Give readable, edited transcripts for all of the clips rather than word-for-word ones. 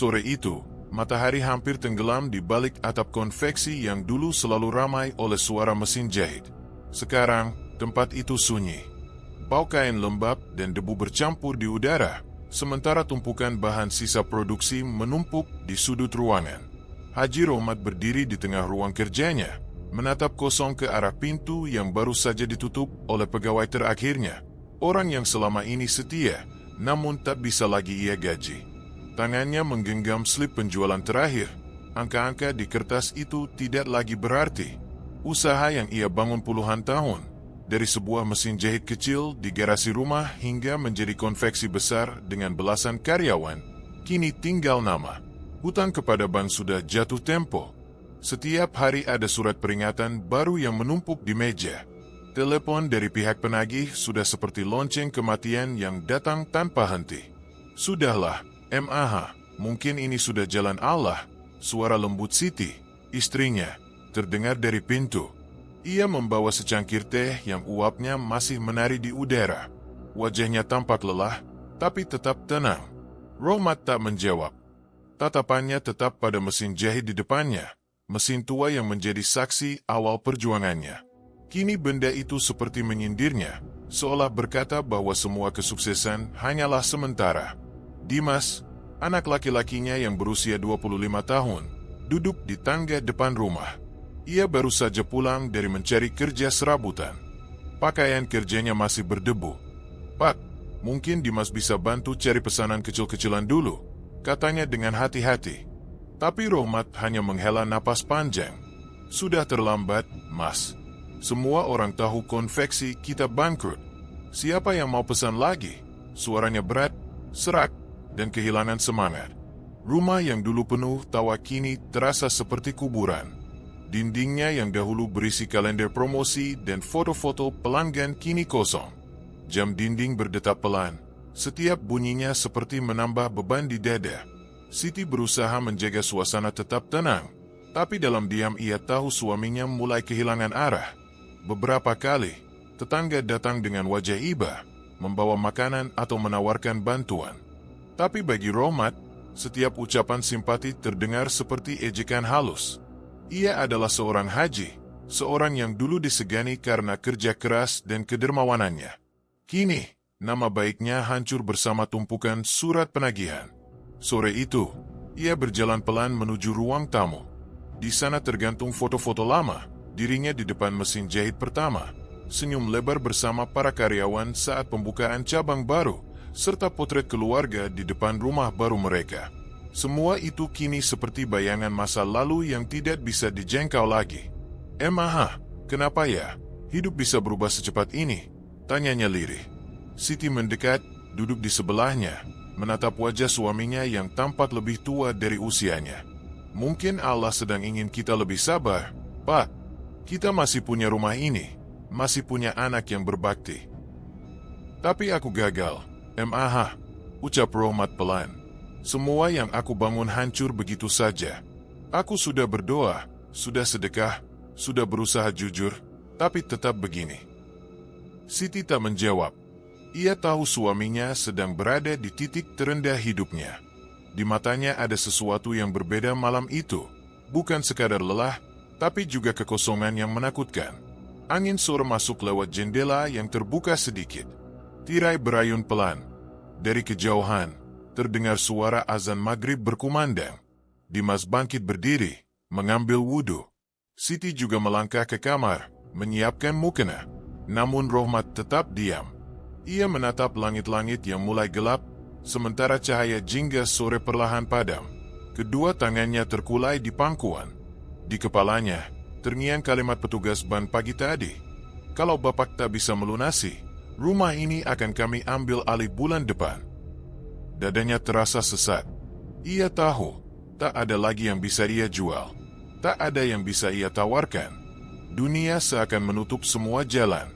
Sore itu, matahari hampir tenggelam di balik atap konveksi yang dulu selalu ramai oleh suara mesin jahit. Sekarang, tempat itu sunyi. Bau kain lembab dan debu bercampur di udara, sementara tumpukan bahan sisa produksi menumpuk di sudut ruangan. Haji Rohmat berdiri di tengah ruang kerjanya, menatap kosong ke arah pintu yang baru saja ditutup oleh pegawai terakhirnya. Orang yang selama ini setia, namun tak bisa lagi ia gaji. Tangannya menggenggam slip penjualan terakhir. Angka-angka di kertas itu tidak lagi berarti. Usaha yang ia bangun puluhan tahun, dari sebuah mesin jahit kecil di garasi rumah hingga menjadi konveksi besar dengan belasan karyawan, kini tinggal nama. Hutang kepada bank sudah jatuh tempo. Setiap hari ada surat peringatan baru yang menumpuk di meja. Telepon dari pihak penagih sudah seperti lonceng kematian yang datang tanpa henti. Sudahlah, MAH, mungkin ini sudah jalan Allah. Suara lembut Siti, istrinya, terdengar dari pintu. Ia membawa secangkir teh yang uapnya masih menari di udara. Wajahnya tampak lelah, tapi tetap tenang. Rohmat tak menjawab. Tatapannya tetap pada mesin jahit di depannya, mesin tua yang menjadi saksi awal perjuangannya. Kini benda itu seperti menyindirnya, seolah berkata bahwa semua kesuksesan hanyalah sementara. Dimas, anak laki-lakinya yang berusia 25 tahun, duduk di tangga depan rumah. Ia baru saja pulang dari mencari kerja serabutan. Pakaian kerjanya masih berdebu. "Pak, mungkin Dimas bisa bantu cari pesanan kecil-kecilan dulu," katanya dengan hati-hati. Tapi Rohmat hanya menghela napas panjang. "Sudah terlambat, Mas. Semua orang tahu konveksi kita bangkrut. Siapa yang mau pesan lagi?" Suaranya berat, serak, dan kehilangan semangat. Rumah yang dulu penuh tawa kini terasa seperti kuburan. Dindingnya yang dahulu berisi kalender promosi dan foto-foto pelanggan kini kosong. Jam dinding berdetak pelan. Setiap bunyinya seperti menambah beban di dada. Siti berusaha menjaga suasana tetap tenang, tapi dalam diam ia tahu suaminya mulai kehilangan arah. Beberapa kali, tetangga datang dengan wajah iba, membawa makanan atau menawarkan bantuan. Tapi bagi Rohmat, setiap ucapan simpati terdengar seperti ejekan halus. Ia adalah seorang haji, seorang yang dulu disegani karena kerja keras dan kedermawanannya. Kini, nama baiknya hancur bersama tumpukan surat penagihan. Sore itu, ia berjalan pelan menuju ruang tamu. Di sana tergantung foto-foto lama, dirinya di depan mesin jahit pertama, senyum lebar bersama para karyawan saat pembukaan cabang baru, serta potret keluarga di depan rumah baru mereka. Semua itu kini seperti bayangan masa lalu yang tidak bisa dijangkau lagi. "MAH, kenapa ya? Hidup bisa berubah secepat ini?" tanyanya lirih. Siti mendekat, duduk di sebelahnya, menatap wajah suaminya yang tampak lebih tua dari usianya. "Mungkin Allah sedang ingin kita lebih sabar, Pak. Kita masih punya rumah ini, masih punya anak yang berbakti." "Tapi aku gagal, MAH," ucap Rohmat pelan. "Semua yang aku bangun hancur begitu saja. Aku sudah berdoa, sudah sedekah, sudah berusaha jujur, tapi tetap begini." Siti tak menjawab. Ia tahu suaminya sedang berada di titik terendah hidupnya. Di matanya ada sesuatu yang berbeda malam itu, bukan sekadar lelah, tapi juga kekosongan yang menakutkan. Angin sore masuk lewat jendela yang terbuka sedikit. Tirai berayun pelan. Dari kejauhan, terdengar suara azan maghrib berkumandang. Dimas bangkit berdiri, mengambil wudhu. Siti juga melangkah ke kamar, menyiapkan mukena. Namun Rohmat tetap diam. Ia menatap langit-langit yang mulai gelap, sementara cahaya jingga sore perlahan padam. Kedua tangannya terkulai di pangkuan. Di kepalanya, terngiang kalimat petugas ban pagi tadi. "Kalau Bapak tak bisa melunasi, rumah ini akan kami ambil alih bulan depan." Dadanya terasa sesat. Ia tahu, tak ada lagi yang bisa ia jual. Tak ada yang bisa ia tawarkan. Dunia seakan menutup semua jalan.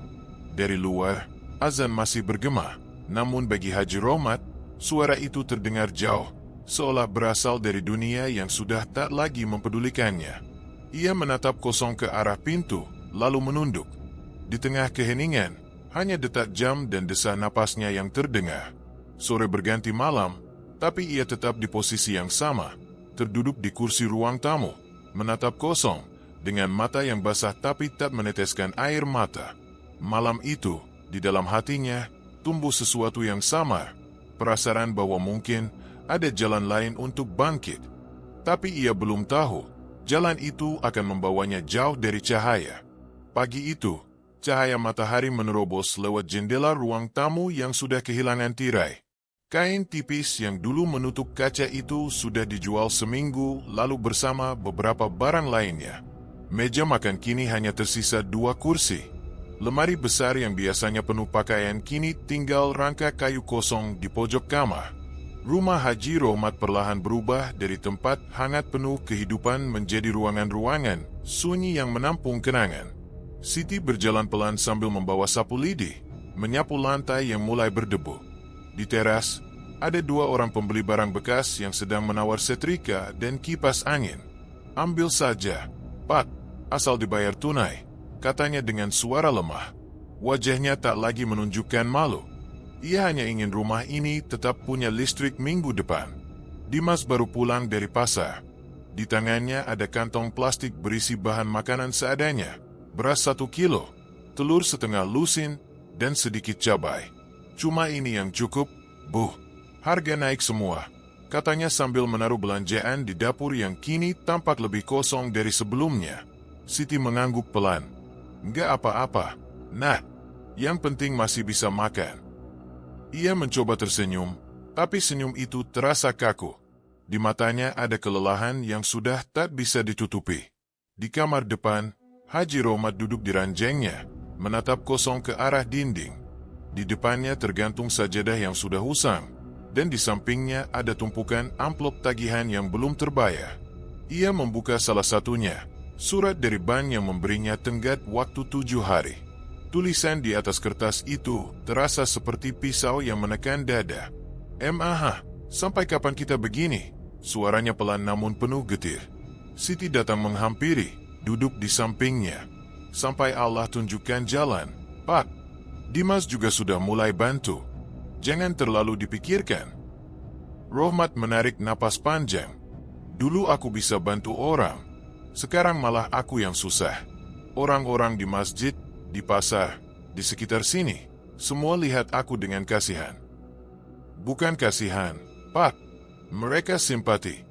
Dari luar, azan masih bergema. Namun bagi Haji Rohmat, suara itu terdengar jauh, seolah berasal dari dunia yang sudah tak lagi mempedulikannya. Ia menatap kosong ke arah pintu, lalu menunduk. Di tengah keheningan, hanya detak jam dan desah napasnya yang terdengar. Sore berganti malam, Tapi ia tetap di posisi yang sama, terduduk di kursi ruang tamu, menatap kosong, dengan mata yang basah tapi tak meneteskan air mata. Malam itu, di dalam hatinya, tumbuh sesuatu yang samar, perasaan bahwa mungkin ada jalan lain untuk bangkit. Tapi ia belum tahu, jalan itu akan membawanya jauh dari cahaya. Pagi itu, cahaya matahari menerobos lewat jendela ruang tamu yang sudah kehilangan tirai. Kain tipis yang dulu menutup kaca itu sudah dijual seminggu lalu bersama beberapa barang lainnya. Meja makan kini hanya tersisa 2 kursi. Lemari besar yang biasanya penuh pakaian kini tinggal rangka kayu kosong di pojok kamar. Rumah Haji Rohmat perlahan berubah dari tempat hangat penuh kehidupan menjadi ruangan-ruangan sunyi yang menampung kenangan. Siti berjalan pelan sambil membawa sapu lidi, menyapu lantai yang mulai berdebu. Di teras, ada 2 orang pembeli barang bekas yang sedang menawar setrika dan kipas angin. "Ambil saja, Pak, asal dibayar tunai," katanya dengan suara lemah. Wajahnya tak lagi menunjukkan malu. Ia hanya ingin rumah ini tetap punya listrik minggu depan. Dimas baru pulang dari pasar. Di tangannya ada kantong plastik berisi bahan makanan seadanya. Beras 1 kilo, telur setengah lusin, dan sedikit cabai. "Cuma ini yang cukup, Bu. Harga naik semua," katanya sambil menaruh belanjaan di dapur yang kini tampak lebih kosong dari sebelumnya. Siti mengangguk pelan. "Nggak apa-apa, Nak. Yang penting masih bisa makan." Ia mencoba tersenyum, tapi senyum itu terasa kaku. Di matanya ada kelelahan yang sudah tak bisa ditutupi. Di kamar depan, Haji Rohmat duduk di ranjangnya, menatap kosong ke arah dinding. Di depannya tergantung sajadah yang sudah usang, dan di sampingnya ada tumpukan amplop tagihan yang belum terbayar. Ia membuka salah satunya, surat dari bank yang memberinya tenggat waktu 7 hari. Tulisan di atas kertas itu terasa seperti pisau yang menekan dada. "MAH, sampai kapan kita begini?" Suaranya pelan namun penuh getir. Siti datang menghampiri, duduk di sampingnya. "Sampai Allah tunjukkan jalan, Pak. Dimas juga sudah mulai bantu. Jangan terlalu dipikirkan." Rohmat menarik napas panjang. "Dulu aku bisa bantu orang. Sekarang malah aku yang susah. Orang-orang di masjid, di pasar, di sekitar sini, semua lihat aku dengan kasihan." "Bukan kasihan, Pak. Mereka simpati."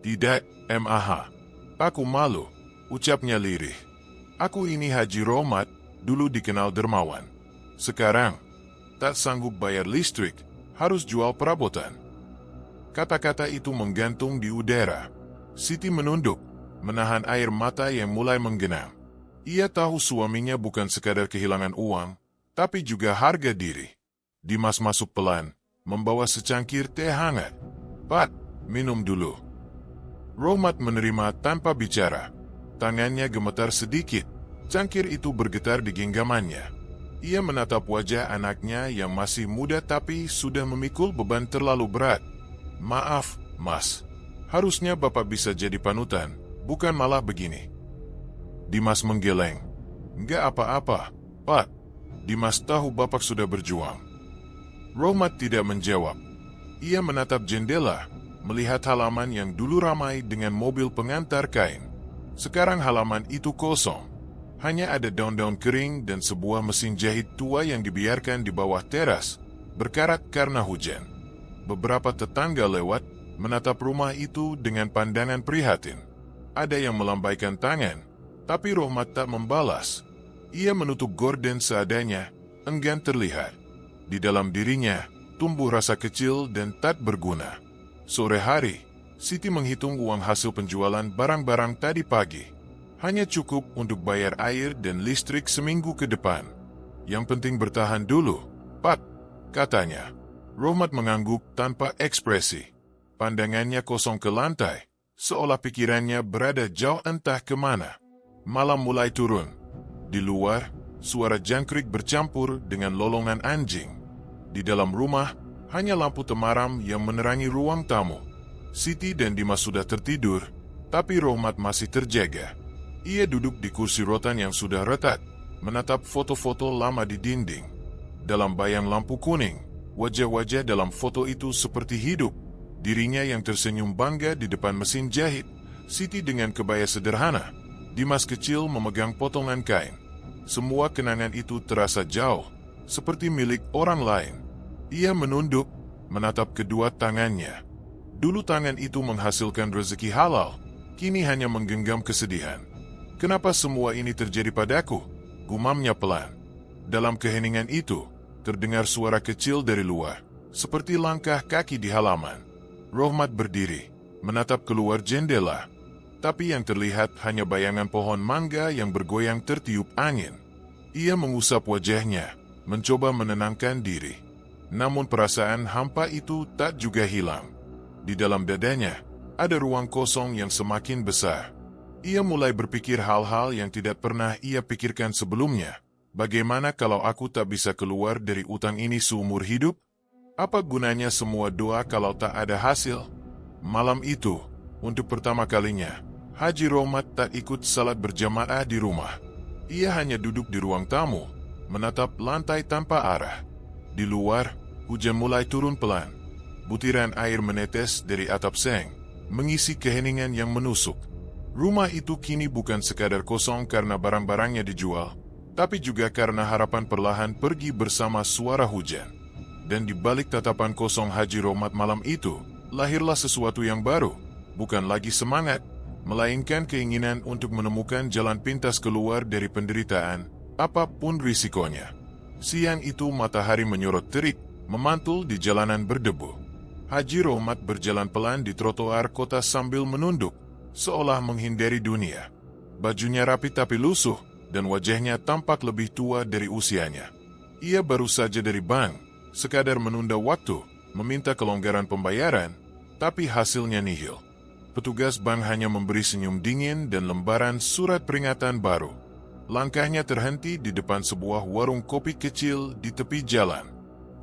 "Tidak, MAH. Aku malu," ucapnya lirih. "Aku ini Haji Rohmat, dulu dikenal dermawan. Sekarang, tak sanggup bayar listrik, harus jual perabotan." Kata-kata itu menggantung di udara. Siti menunduk, menahan air mata yang mulai menggenang. Ia tahu suaminya bukan sekadar kehilangan uang, tapi juga harga diri. Dimas masuk pelan, membawa secangkir teh hangat. "Pak, minum dulu." Rohmat menerima tanpa bicara. Tangannya gemetar sedikit, cangkir itu bergetar di genggamannya. Ia menatap wajah anaknya yang masih muda tapi sudah memikul beban terlalu berat. "Maaf, Mas. Harusnya Bapak bisa jadi panutan, bukan malah begini." Dimas menggeleng. "Nggak apa-apa, Pak. Dimas tahu Bapak sudah berjuang." Rohmat tidak menjawab. Ia menatap jendela, melihat halaman yang dulu ramai dengan mobil pengantar kain. Sekarang halaman itu kosong. Hanya ada daun-daun kering dan sebuah mesin jahit tua yang dibiarkan di bawah teras, berkarat karena hujan. Beberapa tetangga lewat, menatap rumah itu dengan pandangan prihatin. Ada yang melambaikan tangan, tapi Rohmat tak membalas. Ia menutup gorden seadanya, enggan terlihat. Di dalam dirinya, tumbuh rasa kecil dan tak berguna. Sore hari, Siti menghitung uang hasil penjualan barang-barang tadi pagi. Hanya cukup untuk bayar air dan listrik seminggu ke depan. "Yang penting bertahan dulu, Pak," katanya. Rohmat mengangguk tanpa ekspresi. Pandangannya kosong ke lantai, seolah pikirannya berada jauh entah kemana. Malam mulai turun. Di luar, suara jangkrik bercampur dengan lolongan anjing. Di dalam rumah, hanya lampu temaram yang menerangi ruang tamu. Siti dan Dimas sudah tertidur, tapi Rohmat masih terjaga. Ia duduk di kursi rotan yang sudah retak, menatap foto-foto lama di dinding. Dalam bayang lampu kuning, wajah-wajah dalam foto itu seperti hidup, Dirinya yang tersenyum bangga di depan mesin jahit, Siti dengan kebaya sederhana, Dimas kecil memegang potongan kain. Semua kenangan itu terasa jauh, seperti milik orang lain. Ia menunduk, menatap kedua tangannya. Dulu tangan itu menghasilkan rezeki halal, kini hanya menggenggam kesedihan. Kenapa semua ini terjadi padaku? Gumamnya pelan. Dalam keheningan itu, terdengar suara kecil dari luar, seperti langkah kaki di halaman. Rohmat berdiri, menatap keluar jendela, tapi yang terlihat hanya bayangan pohon mangga yang bergoyang tertiup angin. Ia mengusap wajahnya, mencoba menenangkan diri. Namun perasaan hampa itu tak juga hilang. Di dalam dadanya, ada ruang kosong yang semakin besar. Ia mulai berpikir hal-hal yang tidak pernah ia pikirkan sebelumnya. Bagaimana kalau aku tak bisa keluar dari utang ini seumur hidup? Apa gunanya semua doa kalau tak ada hasil? Malam itu, untuk pertama kalinya, Haji Rohmat tak ikut salat berjamaah di rumah. Ia hanya duduk di ruang tamu, menatap lantai tanpa arah. Di luar, hujan mulai turun pelan. Butiran air menetes dari atap seng, mengisi keheningan yang menusuk. Rumah itu kini bukan sekadar kosong karena barang-barangnya dijual, tapi juga karena harapan perlahan pergi bersama suara hujan. Dan di balik tatapan kosong Haji Rohmat malam itu, lahirlah sesuatu yang baru. Bukan lagi semangat, melainkan keinginan untuk menemukan jalan pintas keluar dari penderitaan, apapun risikonya. Siang itu matahari menyorot terik, memantul di jalanan berdebu. Haji Rohmat berjalan pelan di trotoar kota sambil menunduk, seolah menghindari dunia. Bajunya rapi tapi lusuh, dan wajahnya tampak lebih tua dari usianya. Ia baru saja dari bank, sekadar menunda waktu, meminta kelonggaran pembayaran, tapi hasilnya nihil. Petugas bank hanya memberi senyum dingin dan lembaran surat peringatan baru. Langkahnya terhenti di depan sebuah warung kopi kecil di tepi jalan.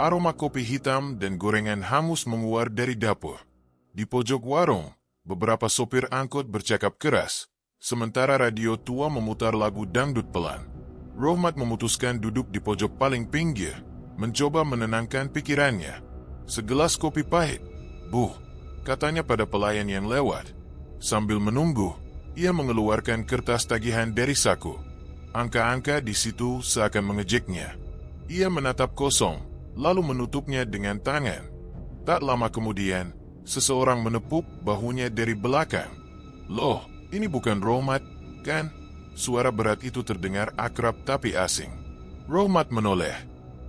Aroma kopi hitam dan gorengan hangus menguar dari dapur. Di pojok warung, beberapa sopir angkot bercakap keras, sementara radio tua memutar lagu dangdut pelan. Rohmat memutuskan duduk di pojok paling pinggir, mencoba menenangkan pikirannya. Segelas kopi pahit, "Bu," katanya pada pelayan yang lewat. Sambil menunggu, ia mengeluarkan kertas tagihan dari saku. Angka-angka di situ seakan mengejeknya. Ia menatap kosong, lalu menutupnya dengan tangan. Tak lama kemudian, seseorang menepuk bahunya dari belakang. "Loh, ini bukan Rohmat, kan?" Suara berat itu terdengar akrab tapi asing. Rohmat menoleh.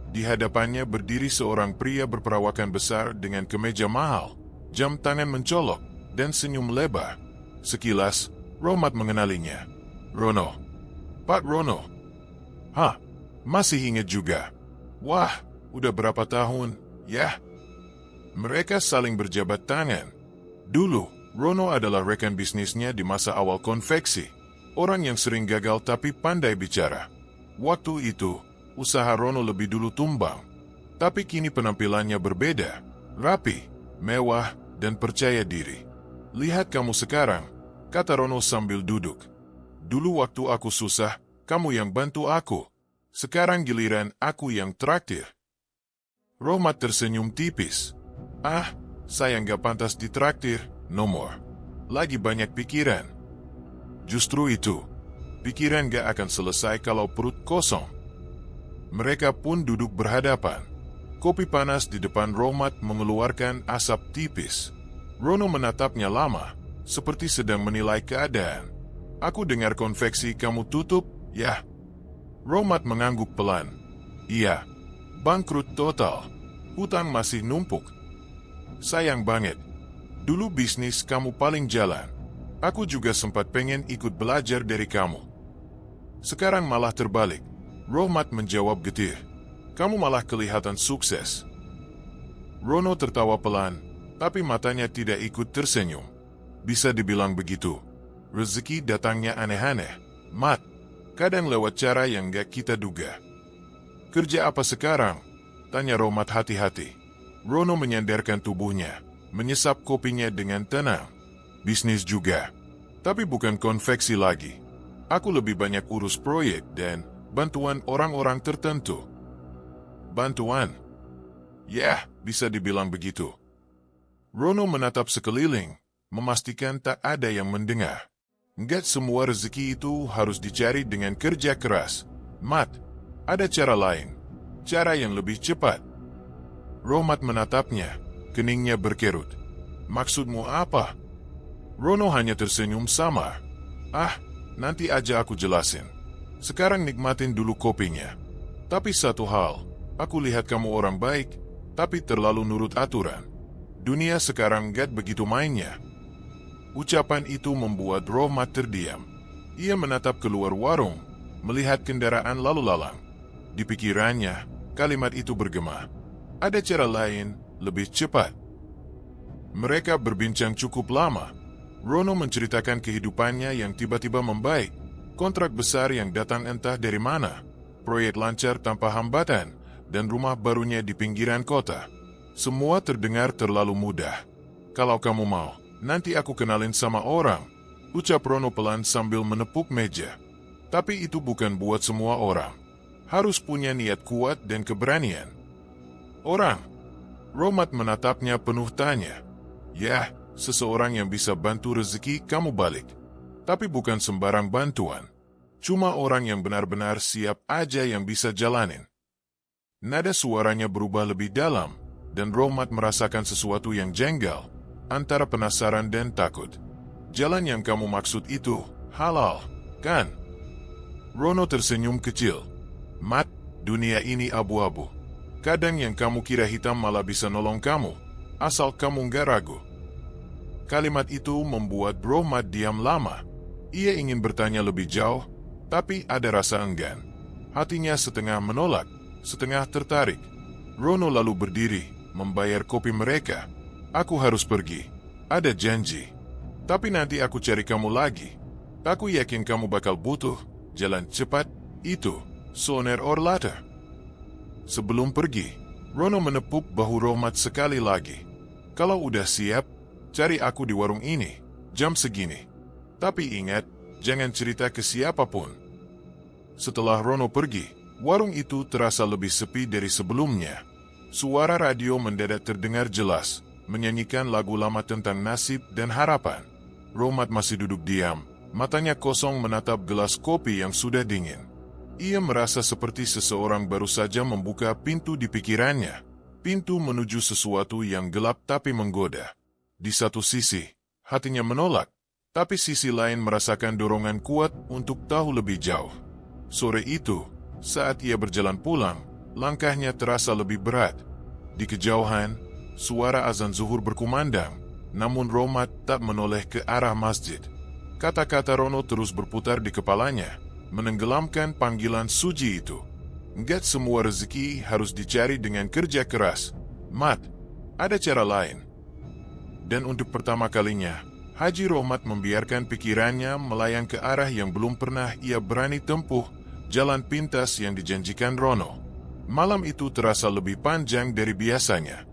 Di hadapannya berdiri seorang pria berperawakan besar dengan kemeja mahal, jam tangan mencolok, dan senyum lebar. Sekilas, Rohmat mengenalinya. "Rono. Pak Rono." "Hah, masih ingat juga? Wah, udah berapa tahun, ya?" Mereka saling berjabat tangan. Dulu, Rono adalah rekan bisnisnya di masa awal konveksi. Orang yang sering gagal tapi pandai bicara. Waktu itu, usaha Rono lebih dulu tumbang. Tapi kini penampilannya berbeda, rapi, mewah, dan percaya diri. "Lihat kamu sekarang," kata Rono sambil duduk. "Dulu waktu aku susah, kamu yang bantu aku. Sekarang giliran aku yang traktir." Rohmat tersenyum tipis. "Ah, saya nggak pantas ditraktir, nomor. Lagi banyak pikiran." Justru itu, pikiran gak akan selesai kalau perut kosong. Mereka pun duduk berhadapan. Kopi panas di depan Rohmat mengeluarkan asap tipis. Rono menatapnya lama, seperti sedang menilai keadaan. "Aku dengar konveksi kamu tutup, ya?" Rohmat mengangguk pelan. "Iya, bangkrut total. Hutang masih numpuk. Sayang banget. Dulu bisnis kamu paling jalan. Aku juga sempat pengen ikut belajar dari kamu. Sekarang malah terbalik." Rohmat menjawab getir. "Kamu malah kelihatan sukses." Rono tertawa pelan, tapi matanya tidak ikut tersenyum. Bisa dibilang begitu. Rezeki datangnya aneh-aneh, Mat. Kadang lewat cara yang gak kita duga. "Kerja apa sekarang?" tanya Rohmat hati-hati. Rono menyandarkan tubuhnya, menyesap kopinya dengan tenang. "Bisnis juga, tapi bukan konveksi lagi. Aku lebih banyak urus proyek dan bantuan orang-orang tertentu." "Bantuan?" "Ya, bisa dibilang begitu." Rono menatap sekeliling, memastikan tak ada yang mendengar. Enggak semua rezeki itu harus dicari dengan kerja keras. Mat, ada cara lain. Cara yang lebih cepat. Rohmat menatapnya, keningnya berkerut. Maksudmu apa? Rono hanya tersenyum samar. Ah, nanti aja aku jelasin. Sekarang nikmatin dulu kopinya. Tapi satu hal, aku lihat kamu orang baik, tapi terlalu nurut aturan. Dunia sekarang gak begitu mainnya. Ucapan itu membuat Rohmat terdiam. Ia menatap keluar warung, melihat kendaraan lalu lalang. Di pikirannya, kalimat itu bergema. Ada cara lain, lebih cepat. Mereka berbincang cukup lama. Rono menceritakan kehidupannya yang tiba-tiba membaik, kontrak besar yang datang entah dari mana, proyek lancar tanpa hambatan, dan rumah barunya di pinggiran kota. Semua terdengar terlalu mudah. Kalau kamu mau, nanti aku kenalin sama orang, ucap Rono pelan sambil menepuk meja. Tapi itu bukan buat semua orang. Harus punya niat kuat dan keberanian. Orang? Rohmat menatapnya penuh tanya. Ya, seseorang yang bisa bantu rezeki kamu balik. Tapi bukan sembarang bantuan. Cuma orang yang benar-benar siap aja yang bisa jalanin. Nada suaranya berubah lebih dalam, dan Rohmat merasakan sesuatu yang jenggal, antara penasaran dan takut. Jalan yang kamu maksud itu halal, kan? Rono tersenyum kecil. Mat, dunia ini abu-abu. Kadang yang kamu kira hitam malah bisa nolong kamu, asal kamu nggak ragu. Kalimat itu membuat Rohmat diam lama. Ia ingin bertanya lebih jauh, tapi ada rasa enggan. Hatinya setengah menolak, setengah tertarik. Rono lalu berdiri, membayar kopi mereka. Aku harus pergi. Ada janji. Tapi nanti aku cari kamu lagi. Aku yakin kamu bakal butuh jalan cepat itu, sooner or later. Sebelum pergi, Rono menepuk bahu Rohmat sekali lagi. Kalau udah siap, cari aku di warung ini, jam segini. Tapi ingat, jangan cerita ke siapapun. Setelah Rono pergi, warung itu terasa lebih sepi dari sebelumnya. Suara radio mendadak terdengar jelas, menyanyikan lagu lama tentang nasib dan harapan. Rohmat masih duduk diam, matanya kosong menatap gelas kopi yang sudah dingin. Ia merasa seperti seseorang baru saja membuka pintu di pikirannya, pintu menuju sesuatu yang gelap tapi menggoda. Di satu sisi, hatinya menolak, tapi sisi lain merasakan dorongan kuat untuk tahu lebih jauh. Sore itu, saat ia berjalan pulang, langkahnya terasa lebih berat. Di kejauhan, suara azan zuhur berkumandang, namun Rohmat tak menoleh ke arah masjid. Kata-kata Rono terus berputar di kepalanya, menenggelamkan panggilan suci itu. Enggak semua rezeki harus dicari dengan kerja keras. Mat, ada cara lain. Dan untuk pertama kalinya, Haji Rohmat membiarkan pikirannya melayang ke arah yang belum pernah ia berani tempuh, jalan pintas yang dijanjikan Rono. Malam itu terasa lebih panjang dari biasanya.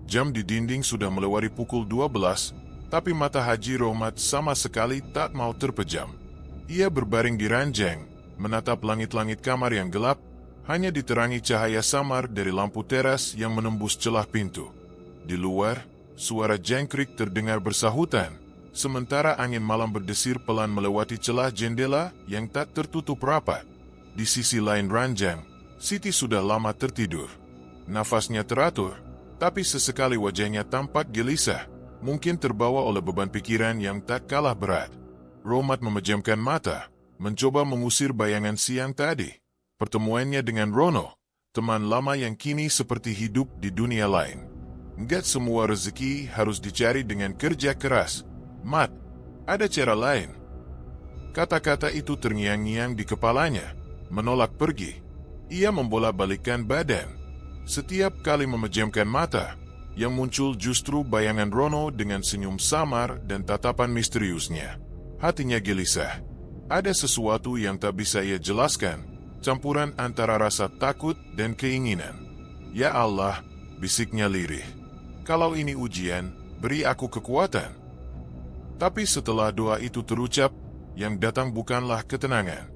Jam di dinding sudah melewati pukul 12, tapi mata Haji Rohmat sama sekali tak mau terpejam. Ia berbaring di ranjang, menatap langit-langit kamar yang gelap, hanya diterangi cahaya samar dari lampu teras yang menembus celah pintu. Di luar, suara jangkrik terdengar bersahutan, sementara angin malam berdesir pelan melewati celah jendela yang tak tertutup rapat. Di sisi lain ranjang, Siti sudah lama tertidur. Nafasnya teratur, tapi sesekali wajahnya tampak gelisah, mungkin terbawa oleh beban pikiran yang tak kalah berat. Rohmat memejamkan mata, mencoba mengusir bayangan siang tadi. Pertemuannya dengan Rono, teman lama yang kini seperti hidup di dunia lain. Enggak semua rezeki harus dicari dengan kerja keras. Mat, ada cara lain. Kata-kata itu terngiang-ngiang di kepalanya, menolak pergi. Ia membolak-balikkan badan. Setiap kali memejamkan mata, yang muncul justru bayangan Rono dengan senyum samar dan tatapan misteriusnya. Hatinya gelisah. Ada sesuatu yang tak bisa ia jelaskan, campuran antara rasa takut dan keinginan. Ya Allah, bisiknya lirih. Kalau ini ujian, beri aku kekuatan. Tapi setelah doa itu terucap, yang datang bukanlah ketenangan.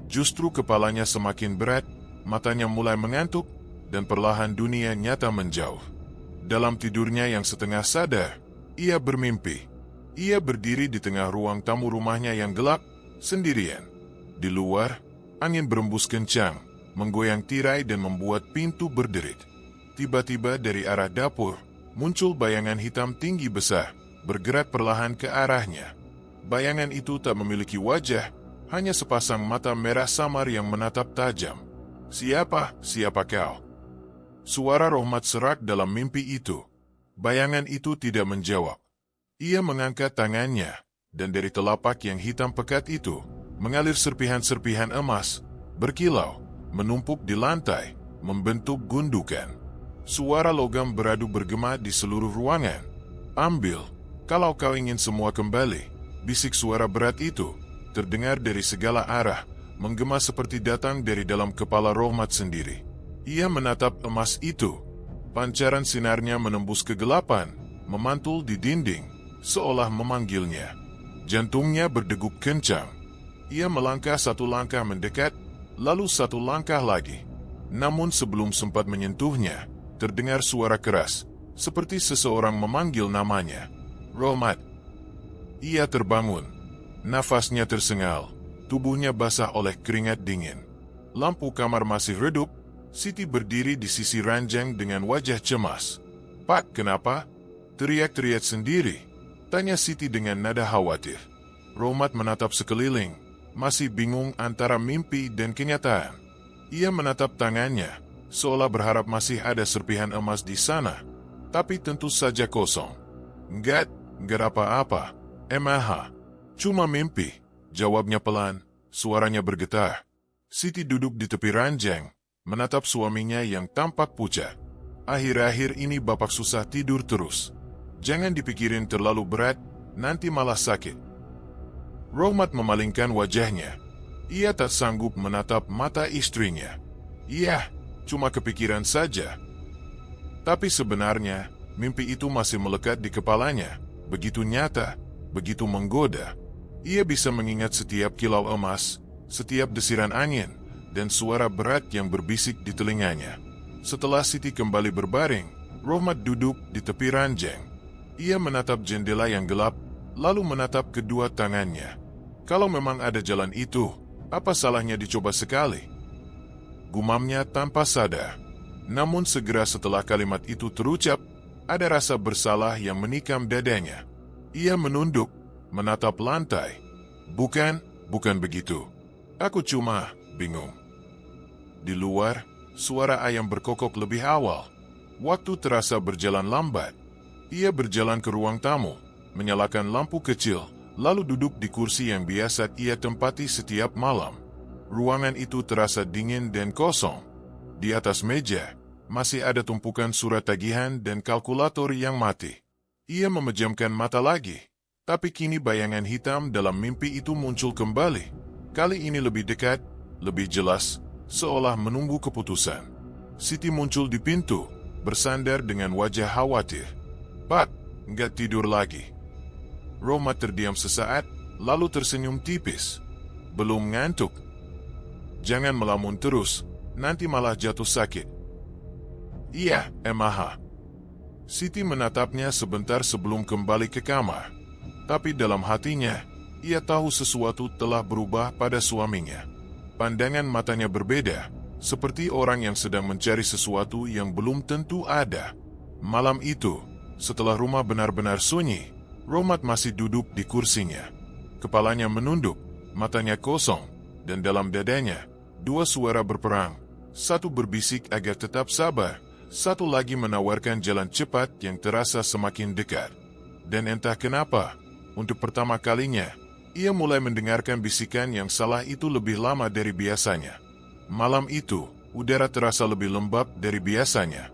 Justru kepalanya semakin berat, matanya mulai mengantuk, dan perlahan dunia nyata menjauh. Dalam tidurnya yang setengah sadar, Ia bermimpi. Ia berdiri di tengah ruang tamu rumahnya yang gelap, sendirian. Di luar, angin berembus kencang, menggoyang tirai dan membuat pintu berderit. Tiba-tiba dari arah dapur, muncul bayangan hitam tinggi besar, bergerak perlahan ke arahnya. Bayangan itu tak memiliki wajah, hanya sepasang mata merah samar yang menatap tajam. Siapa kau?" Suara Rohmat serak dalam mimpi itu. Bayangan itu tidak menjawab. Ia mengangkat tangannya, dan dari telapak yang hitam pekat itu, mengalir serpihan-serpihan emas, berkilau, menumpuk di lantai, membentuk gundukan. Suara logam beradu bergema di seluruh ruangan. "Ambil, kalau kau ingin semua kembali," bisik suara berat itu, terdengar dari segala arah, menggema seperti datang dari dalam kepala Rohmat sendiri. Ia menatap emas itu. Pancaran sinarnya menembus kegelapan, memantul di dinding, seolah memanggilnya. Jantungnya berdegup kencang. Ia melangkah satu langkah mendekat, lalu satu langkah lagi. Namun sebelum sempat menyentuhnya, terdengar suara keras, seperti seseorang memanggil namanya. "Rohmat." Ia terbangun. Nafasnya tersengal, tubuhnya basah oleh keringat dingin. Lampu kamar masih redup. Siti berdiri di sisi ranjang dengan wajah cemas. "Pak, kenapa?" Teriak-teriak sendiri, tanya Siti dengan nada khawatir. Rohmat menatap sekeliling, masih bingung antara mimpi dan kenyataan. Ia menatap tangannya, seolah berharap masih ada serpihan emas di sana, tapi tentu saja kosong. Enggak apa-apa, Emaha. Cuma mimpi," jawabnya pelan, suaranya bergetar. Siti duduk di tepi ranjang, menatap suaminya yang tampak pucat. "Akhir-akhir ini bapak susah tidur terus. Jangan dipikirin terlalu berat, nanti malah sakit." Rohmat memalingkan wajahnya. Ia tak sanggup menatap mata istrinya. "Iya, cuma kepikiran saja." Tapi sebenarnya, mimpi itu masih melekat di kepalanya, begitu nyata, begitu menggoda. Ia bisa mengingat setiap kilau emas, setiap desiran angin, dan suara berat yang berbisik di telinganya. Setelah Siti kembali berbaring, Rohmat duduk di tepi ranjang. Ia menatap jendela yang gelap, lalu menatap kedua tangannya. Kalau memang ada jalan itu, apa salahnya dicoba sekali? Gumamnya tanpa sadar. Namun segera setelah kalimat itu terucap, ada rasa bersalah yang menikam dadanya. Ia menunduk, menatap lantai. Bukan begitu. Aku cuma bingung." Di luar, suara ayam berkokok lebih awal. Waktu terasa berjalan lambat. Ia berjalan ke ruang tamu, menyalakan lampu kecil, lalu duduk di kursi yang biasa ia tempati setiap malam. Ruangan itu terasa dingin dan kosong. Di atas meja, masih ada tumpukan surat tagihan dan kalkulator yang mati. Ia memejamkan mata lagi, tapi kini bayangan hitam dalam mimpi itu muncul kembali. Kali ini lebih dekat, lebih jelas, seolah menunggu keputusan. Siti muncul di pintu, bersandar dengan wajah khawatir. "Pak, nggak tidur lagi?" Rohmat terdiam sesaat, lalu tersenyum tipis. "Belum ngantuk?" "Jangan melamun terus, nanti malah jatuh sakit." "Iya, Emaha." Siti menatapnya sebentar sebelum kembali ke kamar. Tapi dalam hatinya, ia tahu sesuatu telah berubah pada suaminya. Pandangan matanya berbeda, seperti orang yang sedang mencari sesuatu yang belum tentu ada. Malam itu, setelah rumah benar-benar sunyi, Rohmat masih duduk di kursinya. Kepalanya menunduk, matanya kosong, dan dalam dadanya, dua suara berperang. Satu berbisik agar tetap sabar, satu lagi menawarkan jalan cepat yang terasa semakin dekat. Dan entah kenapa, untuk pertama kalinya, ia mulai mendengarkan bisikan yang salah itu lebih lama dari biasanya. Malam itu, udara terasa lebih lembab dari biasanya.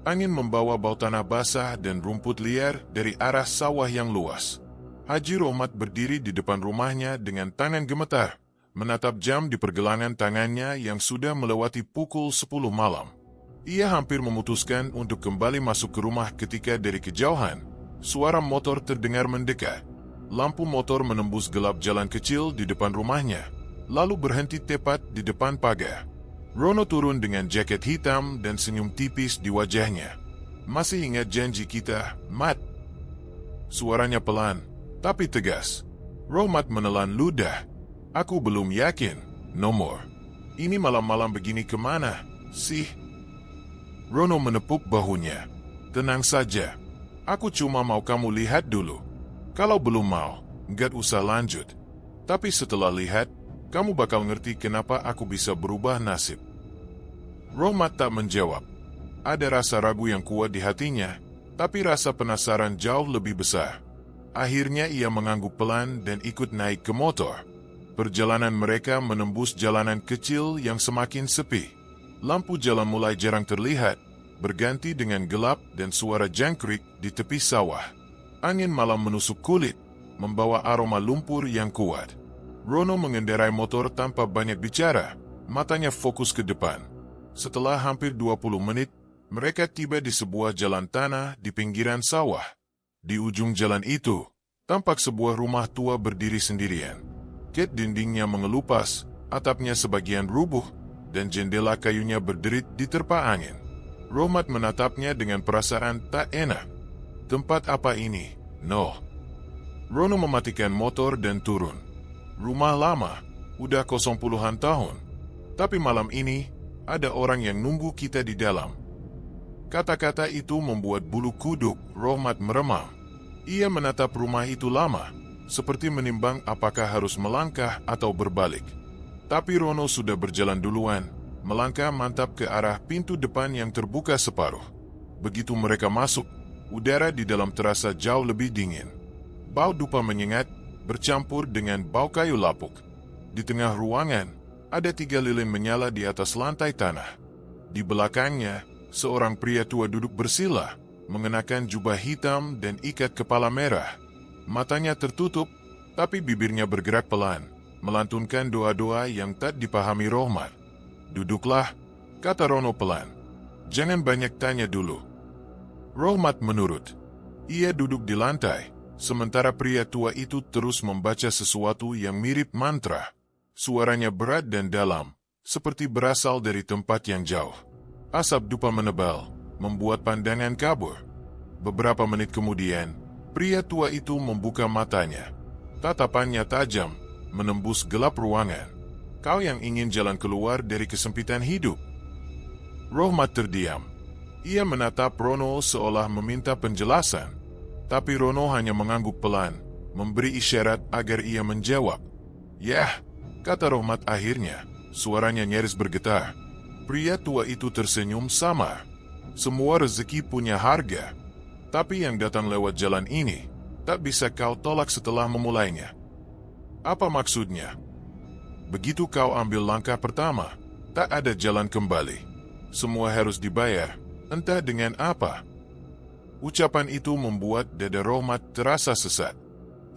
Angin membawa bau tanah basah dan rumput liar dari arah sawah yang luas. Haji Rohmat berdiri di depan rumahnya dengan tangan gemetar, menatap jam di pergelangan tangannya yang sudah melewati pukul 10 malam. Ia hampir memutuskan untuk kembali masuk ke rumah ketika dari kejauhan, suara motor terdengar mendekat. Lampu motor menembus gelap jalan kecil di depan rumahnya, lalu berhenti tepat di depan pagar. Rono turun dengan jaket hitam dan senyum tipis di wajahnya. "Masih ingat janji kita, Mat?" Suaranya pelan, tapi tegas. Rohmat menelan ludah. Aku belum yakin. Nomor. Ini malam-malam begini kemana, sih? Rono menepuk bahunya. Tenang saja. Aku cuma mau kamu lihat dulu. Kalau belum mau, nggak usah lanjut. Tapi setelah lihat, kamu bakal ngerti kenapa aku bisa berubah nasib. Rohmat tak menjawab. Ada rasa ragu yang kuat di hatinya, tapi rasa penasaran jauh lebih besar. Akhirnya ia mengangguk pelan dan ikut naik ke motor. Perjalanan mereka menembus jalanan kecil yang semakin sepi. Lampu jalan mulai jarang terlihat, berganti dengan gelap dan suara jangkrik di tepi sawah. Angin malam menusuk kulit, membawa aroma lumpur yang kuat. Rono mengendarai motor tanpa banyak bicara, matanya fokus ke depan. Setelah hampir 20 menit, mereka tiba di sebuah jalan tanah di pinggiran sawah. Di ujung jalan itu, tampak sebuah rumah tua berdiri sendirian. Ket dindingnya mengelupas, atapnya sebagian rubuh, dan jendela kayunya berderit diterpa angin. Rohmat menatapnya dengan perasaan tak enak. Tempat apa ini? No. Rono mematikan motor dan turun. Rumah lama, udah kosong puluhan tahun. Tapi malam ini, ada orang yang nunggu kita di dalam. Kata-kata itu membuat bulu kuduk Rohmat meremang. Ia menatap rumah itu lama, seperti menimbang apakah harus melangkah atau berbalik. Tapi Rono sudah berjalan duluan, melangkah mantap ke arah pintu depan yang terbuka separuh. Begitu mereka masuk, udara di dalam terasa jauh lebih dingin. Bau dupa menyengat, bercampur dengan bau kayu lapuk. Di tengah ruangan, ada 3 lilin menyala di atas lantai tanah. Di belakangnya, seorang pria tua duduk bersila, mengenakan jubah hitam dan ikat kepala merah. Matanya tertutup, tapi bibirnya bergerak pelan, melantunkan doa-doa yang tak dipahami Rohmat. Duduklah, kata Rono pelan. Jangan banyak tanya dulu. Rohmat menurut. Ia duduk di lantai, sementara pria tua itu terus membaca sesuatu yang mirip mantra. Suaranya berat dan dalam, seperti berasal dari tempat yang jauh. Asap dupa menebal, membuat pandangan kabur. Beberapa menit kemudian, pria tua itu membuka matanya. Tatapannya tajam, menembus gelap ruangan. Kau yang ingin jalan keluar dari kesempitan hidup. Rohmat terdiam. Ia menatap Rono seolah meminta penjelasan. Tapi Rono hanya mengangguk pelan, memberi isyarat agar ia menjawab. Yah, kata Rohmat akhirnya, suaranya nyaris bergetar. Pria tua itu tersenyum samar. Semua rezeki punya harga, tapi yang datang lewat jalan ini, tak bisa kau tolak setelah memulainya. Apa maksudnya? Begitu kau ambil langkah pertama, tak ada jalan kembali. Semua harus dibayar, entah dengan apa. Ucapan itu membuat dada Rohmat terasa sesat.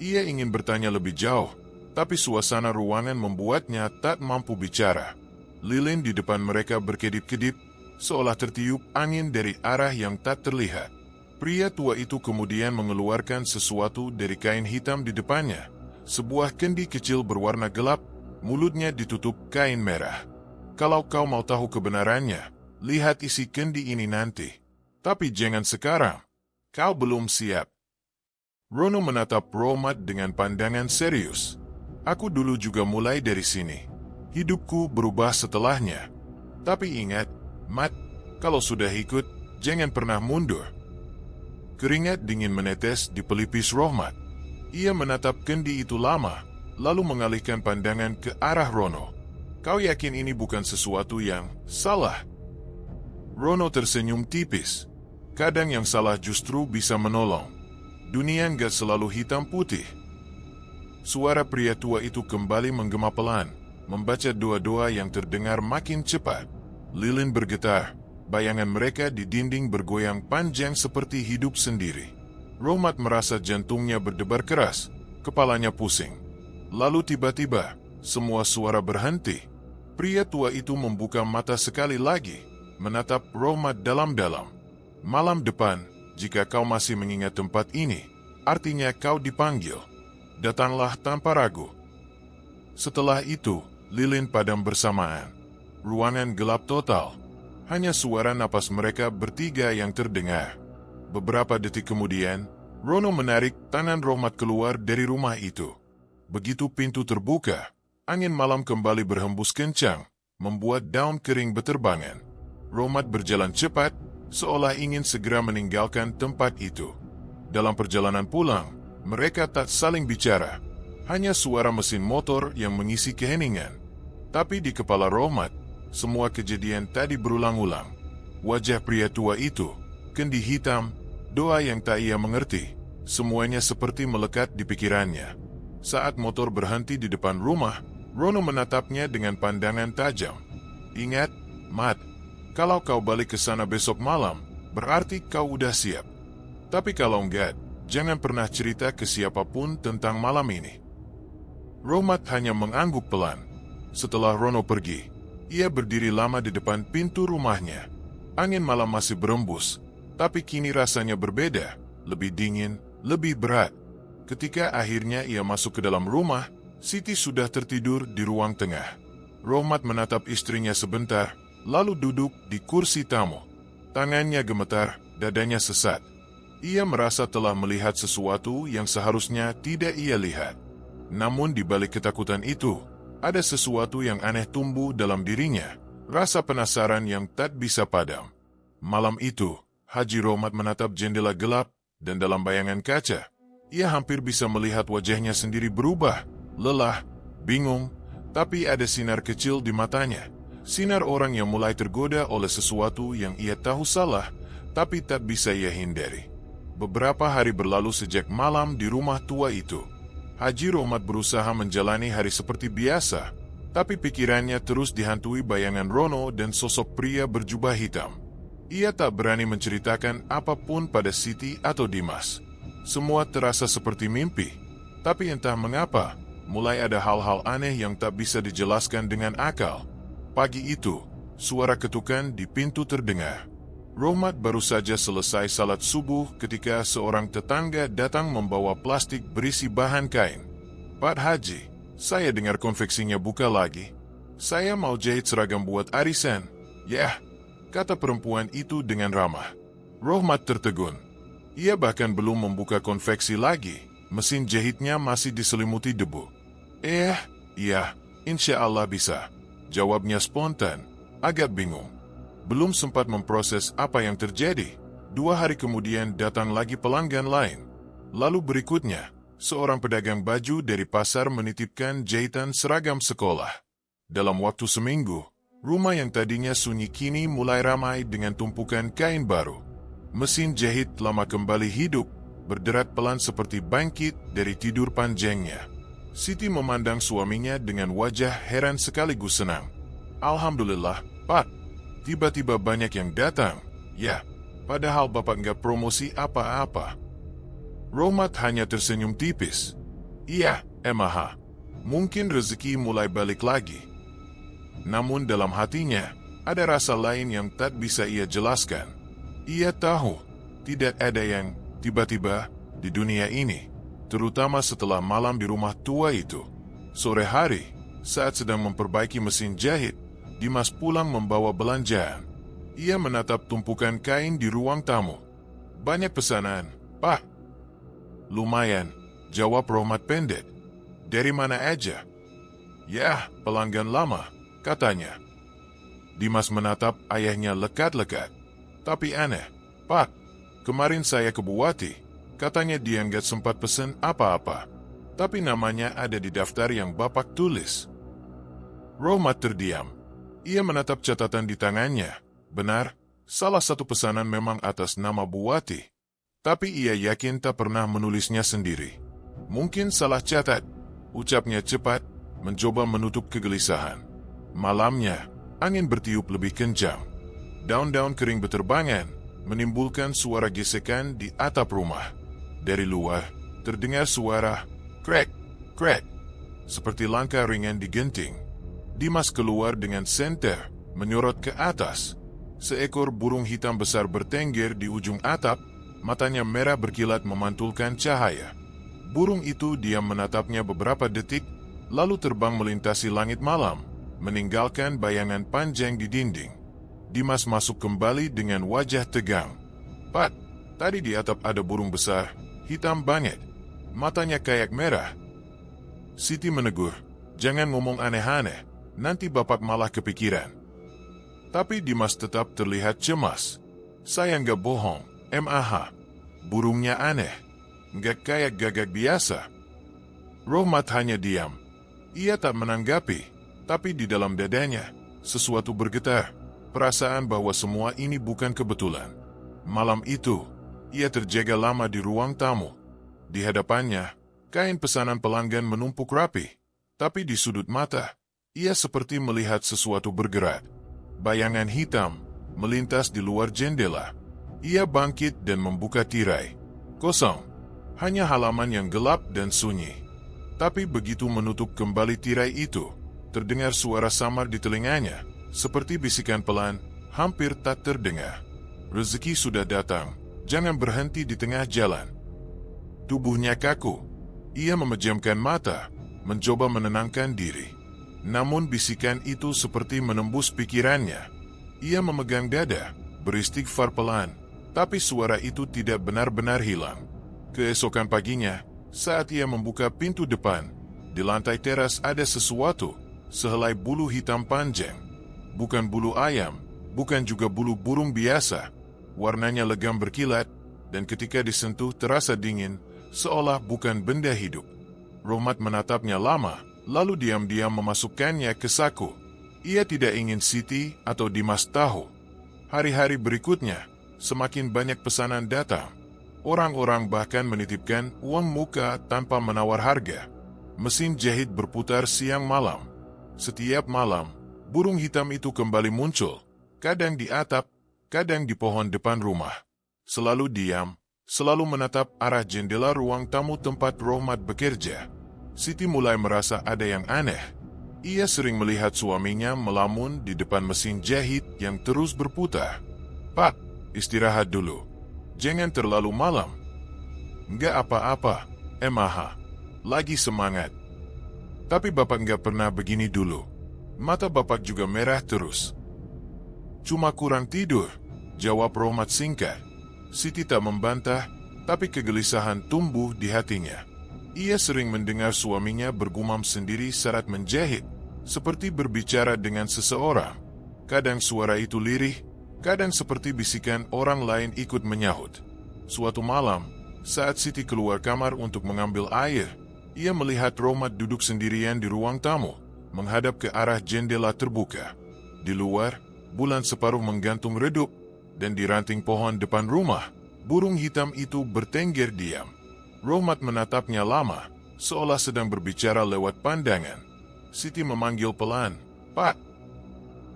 Ia ingin bertanya lebih jauh, tapi suasana ruangan membuatnya tak mampu bicara. Lilin di depan mereka berkedip-kedip, seolah tertiup angin dari arah yang tak terlihat. Pria tua itu kemudian mengeluarkan sesuatu dari kain hitam di depannya. Sebuah kendi kecil berwarna gelap, mulutnya ditutup kain merah. Kalau kau mau tahu kebenarannya, lihat isi kendi ini nanti. Tapi jangan sekarang. Kau belum siap. Rono menatap Rohmat dengan pandangan serius. Aku dulu juga mulai dari sini. Hidupku berubah setelahnya. Tapi ingat, Mat, kalau sudah ikut, jangan pernah mundur. Keringat dingin menetes di pelipis Rohmat. Ia menatap kendi itu lama, lalu mengalihkan pandangan ke arah Rono. Kau yakin ini bukan sesuatu yang salah? Rono tersenyum tipis. Kadang yang salah justru bisa menolong. Dunia nggak selalu hitam putih. Suara pria tua itu kembali menggema pelan, membaca doa-doa yang terdengar makin cepat. Lilin bergetar, bayangan mereka di dinding bergoyang panjang seperti hidup sendiri. Rohmat merasa jantungnya berdebar keras, kepalanya pusing. Lalu tiba-tiba, semua suara berhenti. Pria tua itu membuka mata sekali lagi, menatap Rohmat dalam-dalam. Malam depan, jika kau masih mengingat tempat ini, artinya kau dipanggil. Datanglah tanpa ragu. Setelah itu, lilin padam bersamaan. Ruangan gelap total. Hanya suara napas mereka bertiga yang terdengar. Beberapa detik kemudian, Rono menarik tangan Rohmat keluar dari rumah itu. Begitu pintu terbuka, angin malam kembali berhembus kencang, membuat daun kering berterbangan. Rohmat berjalan cepat, seolah ingin segera meninggalkan tempat itu. Dalam perjalanan pulang, mereka tak saling bicara. Hanya suara mesin motor yang mengisi keheningan. Tapi di kepala Rohmat, semua kejadian tadi berulang-ulang. Wajah pria tua itu, kendi hitam, doa yang tak ia mengerti, semuanya seperti melekat di pikirannya. Saat motor berhenti di depan rumah, Rono menatapnya dengan pandangan tajam. Ingat, Mat, kalau kau balik ke sana besok malam, berarti kau udah siap. Tapi kalau enggak, jangan pernah cerita ke siapapun tentang malam ini. Rohmat hanya mengangguk pelan. Setelah Rono pergi, ia berdiri lama di depan pintu rumahnya. Angin malam masih berembus, tapi kini rasanya berbeda, lebih dingin, lebih berat. Ketika akhirnya ia masuk ke dalam rumah, Siti sudah tertidur di ruang tengah. Rohmat menatap istrinya sebentar, lalu duduk di kursi tamu. Tangannya gemetar, dadanya sesat. Ia merasa telah melihat sesuatu yang seharusnya tidak ia lihat. Namun di balik ketakutan itu, ada sesuatu yang aneh tumbuh dalam dirinya. Rasa penasaran yang tak bisa padam. Malam itu, Haji Rohmat menatap jendela gelap, dan dalam bayangan kaca, ia hampir bisa melihat wajahnya sendiri berubah, lelah, bingung, tapi ada sinar kecil di matanya. Sinar orang yang mulai tergoda oleh sesuatu yang ia tahu salah, tapi tak bisa ia hindari. Beberapa hari berlalu sejak malam di rumah tua itu. Haji Rohmat berusaha menjalani hari seperti biasa, tapi pikirannya terus dihantui bayangan Rono dan sosok pria berjubah hitam. Ia tak berani menceritakan apapun pada Siti atau Dimas. Semua terasa seperti mimpi, tapi entah mengapa, mulai ada hal-hal aneh yang tak bisa dijelaskan dengan akal. Pagi itu, suara ketukan di pintu terdengar. Rohmat baru saja selesai salat subuh ketika seorang tetangga datang membawa plastik berisi bahan kain. Pak Haji, saya dengar konveksinya buka lagi. Saya mau jahit seragam buat arisan. Yah, kata perempuan itu dengan ramah. Rohmat tertegun. Ia bahkan belum membuka konveksi lagi. Mesin jahitnya masih diselimuti debu. Iya, insya Allah bisa. Jawabnya spontan, agak bingung. Belum sempat memproses apa yang terjadi. 2 hari kemudian datang lagi pelanggan lain. Lalu berikutnya, seorang pedagang baju dari pasar menitipkan jahitan seragam sekolah. Dalam waktu seminggu, rumah yang tadinya sunyi kini mulai ramai dengan tumpukan kain baru. Mesin jahit lama kembali hidup, berderat pelan seperti bangkit dari tidur panjangnya. Siti memandang suaminya dengan wajah heran sekaligus senang. Alhamdulillah, Pak. Tiba-tiba banyak yang datang. Ya, padahal Bapak nggak promosi apa-apa. Rohmat hanya tersenyum tipis. Iya, Emaha. Mungkin rezeki mulai balik lagi. Namun dalam hatinya, ada rasa lain yang tak bisa ia jelaskan. Ia tahu, tidak ada yang tiba-tiba di dunia ini, terutama setelah malam di rumah tua itu. Sore hari, saat sedang memperbaiki mesin jahit, Dimas pulang membawa belanjaan. Ia menatap tumpukan kain di ruang tamu. Banyak pesanan, Pak. Lumayan, jawab Rohmat pendek. Dari mana aja? Yah, pelanggan lama, katanya. Dimas menatap ayahnya lekat-lekat. Tapi aneh, Pak, kemarin saya ke Buati, katanya dia nggak sempat pesen apa-apa. Tapi namanya ada di daftar yang Bapak tulis. Rohmat terdiam. Ia menatap catatan di tangannya. Benar, salah satu pesanan memang atas nama Buati. Tapi ia yakin tak pernah menulisnya sendiri. Mungkin salah catat, ucapnya cepat, mencoba menutup kegelisahan. Malamnya, angin bertiup lebih kencang. Daun-daun kering berterbangan, menimbulkan suara gesekan di atap rumah. Dari luar, terdengar suara krek, krek, seperti langkah ringan digenting. Dimas keluar dengan senter, menyorot ke atas. Seekor burung hitam besar bertengger di ujung atap, matanya merah berkilat memantulkan cahaya. Burung itu diam menatapnya beberapa detik, lalu terbang melintasi langit malam, meninggalkan bayangan panjang di dinding. Dimas masuk kembali dengan wajah tegang. Pak, tadi di atap ada burung besar, hitam banget. Matanya kayak merah. Siti menegur, "Jangan ngomong aneh-aneh, nanti bapak malah kepikiran." Tapi Dimas tetap terlihat cemas. "Saya nggak bohong, mah. Burungnya aneh, nggak kayak gagak biasa." Rohmat hanya diam. Ia tak menanggapi, tapi di dalam dadanya, sesuatu bergetar. Perasaan bahwa semua ini bukan kebetulan. Malam itu, ia terjaga lama di ruang tamu. Di hadapannya, kain pesanan pelanggan menumpuk rapi. Tapi di sudut mata, ia seperti melihat sesuatu bergerak. Bayangan hitam melintas di luar jendela. Ia bangkit dan membuka tirai. Kosong. Hanya halaman yang gelap dan sunyi. Tapi begitu menutup kembali tirai itu, terdengar suara samar di telinganya. Seperti bisikan pelan, hampir tak terdengar. "Rezeki sudah datang, jangan berhenti di tengah jalan." Tubuhnya kaku. Ia memejamkan mata, mencoba menenangkan diri. Namun bisikan itu seperti menembus pikirannya. Ia memegang dada, beristighfar pelan, tapi suara itu tidak benar-benar hilang. Keesokan paginya, saat ia membuka pintu depan, di lantai teras ada sesuatu, sehelai bulu hitam panjang. Bukan bulu ayam, bukan juga bulu burung biasa. Warnanya legam berkilat, dan ketika disentuh terasa dingin, seolah bukan benda hidup. Rohmat menatapnya lama, lalu diam-diam memasukkannya ke saku. Ia tidak ingin Siti atau Dimas tahu. Hari-hari berikutnya, semakin banyak pesanan datang. Orang-orang bahkan menitipkan uang muka tanpa menawar harga. Mesin jahit berputar siang malam. Setiap malam, burung hitam itu kembali muncul, kadang di atap, kadang di pohon depan rumah. Selalu diam, selalu menatap arah jendela ruang tamu tempat Rohmat bekerja. Siti mulai merasa ada yang aneh. Ia sering melihat suaminya melamun di depan mesin jahit yang terus berputar. "Pak, istirahat dulu. Jangan terlalu malam." "Nggak apa-apa, mah. Lagi semangat." "Tapi bapak nggak pernah begini dulu." Mata bapak juga merah terus. "Cuma kurang tidur," jawab Rohmat singkat. Siti tak membantah, tapi kegelisahan tumbuh di hatinya. Ia sering mendengar suaminya bergumam sendiri saat menjahit, seperti berbicara dengan seseorang. Kadang suara itu lirih, kadang seperti bisikan orang lain ikut menyahut. Suatu malam, saat Siti keluar kamar untuk mengambil air, ia melihat Rohmat duduk sendirian di ruang tamu, menghadap ke arah jendela terbuka. Di luar, bulan separuh menggantung redup, dan di ranting pohon depan rumah, burung hitam itu bertengger diam. Rohmat menatapnya lama, seolah sedang berbicara lewat pandangan. Siti memanggil pelan, "Pak."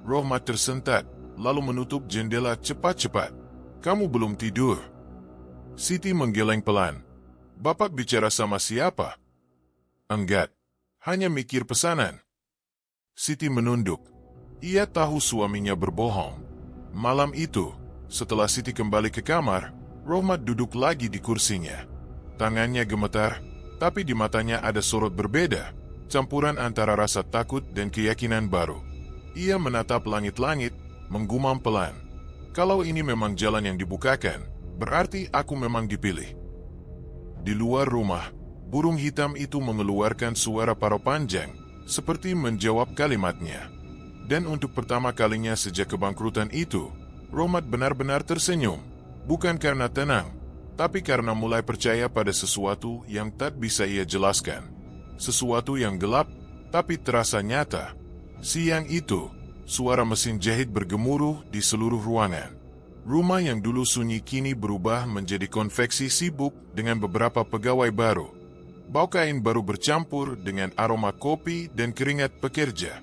Rohmat tersentak, lalu menutup jendela cepat-cepat. "Kamu belum tidur?" Siti menggeleng pelan. "Bapak bicara sama siapa?" "Enggak, hanya mikir pesanan." Siti menunduk. Ia tahu suaminya berbohong. Malam itu, setelah Siti kembali ke kamar, Rohmat duduk lagi di kursinya. Tangannya gemetar, tapi di matanya ada sorot berbeda, campuran antara rasa takut dan keyakinan baru. Ia menatap langit-langit, menggumam pelan. "Kalau ini memang jalan yang dibukakan, berarti aku memang dipilih." Di luar rumah, burung hitam itu mengeluarkan suara paro panjang, seperti menjawab kalimatnya. Dan untuk pertama kalinya sejak kebangkrutan itu, Rohmat benar-benar tersenyum, bukan karena tenang, tapi karena mulai percaya pada sesuatu yang tak bisa ia jelaskan. Sesuatu yang gelap, tapi terasa nyata. Siang itu, suara mesin jahit bergemuruh di seluruh ruangan. Rumah yang dulu sunyi kini berubah menjadi konveksi sibuk dengan beberapa pegawai baru. Bau kain baru bercampur dengan aroma kopi dan keringat pekerja.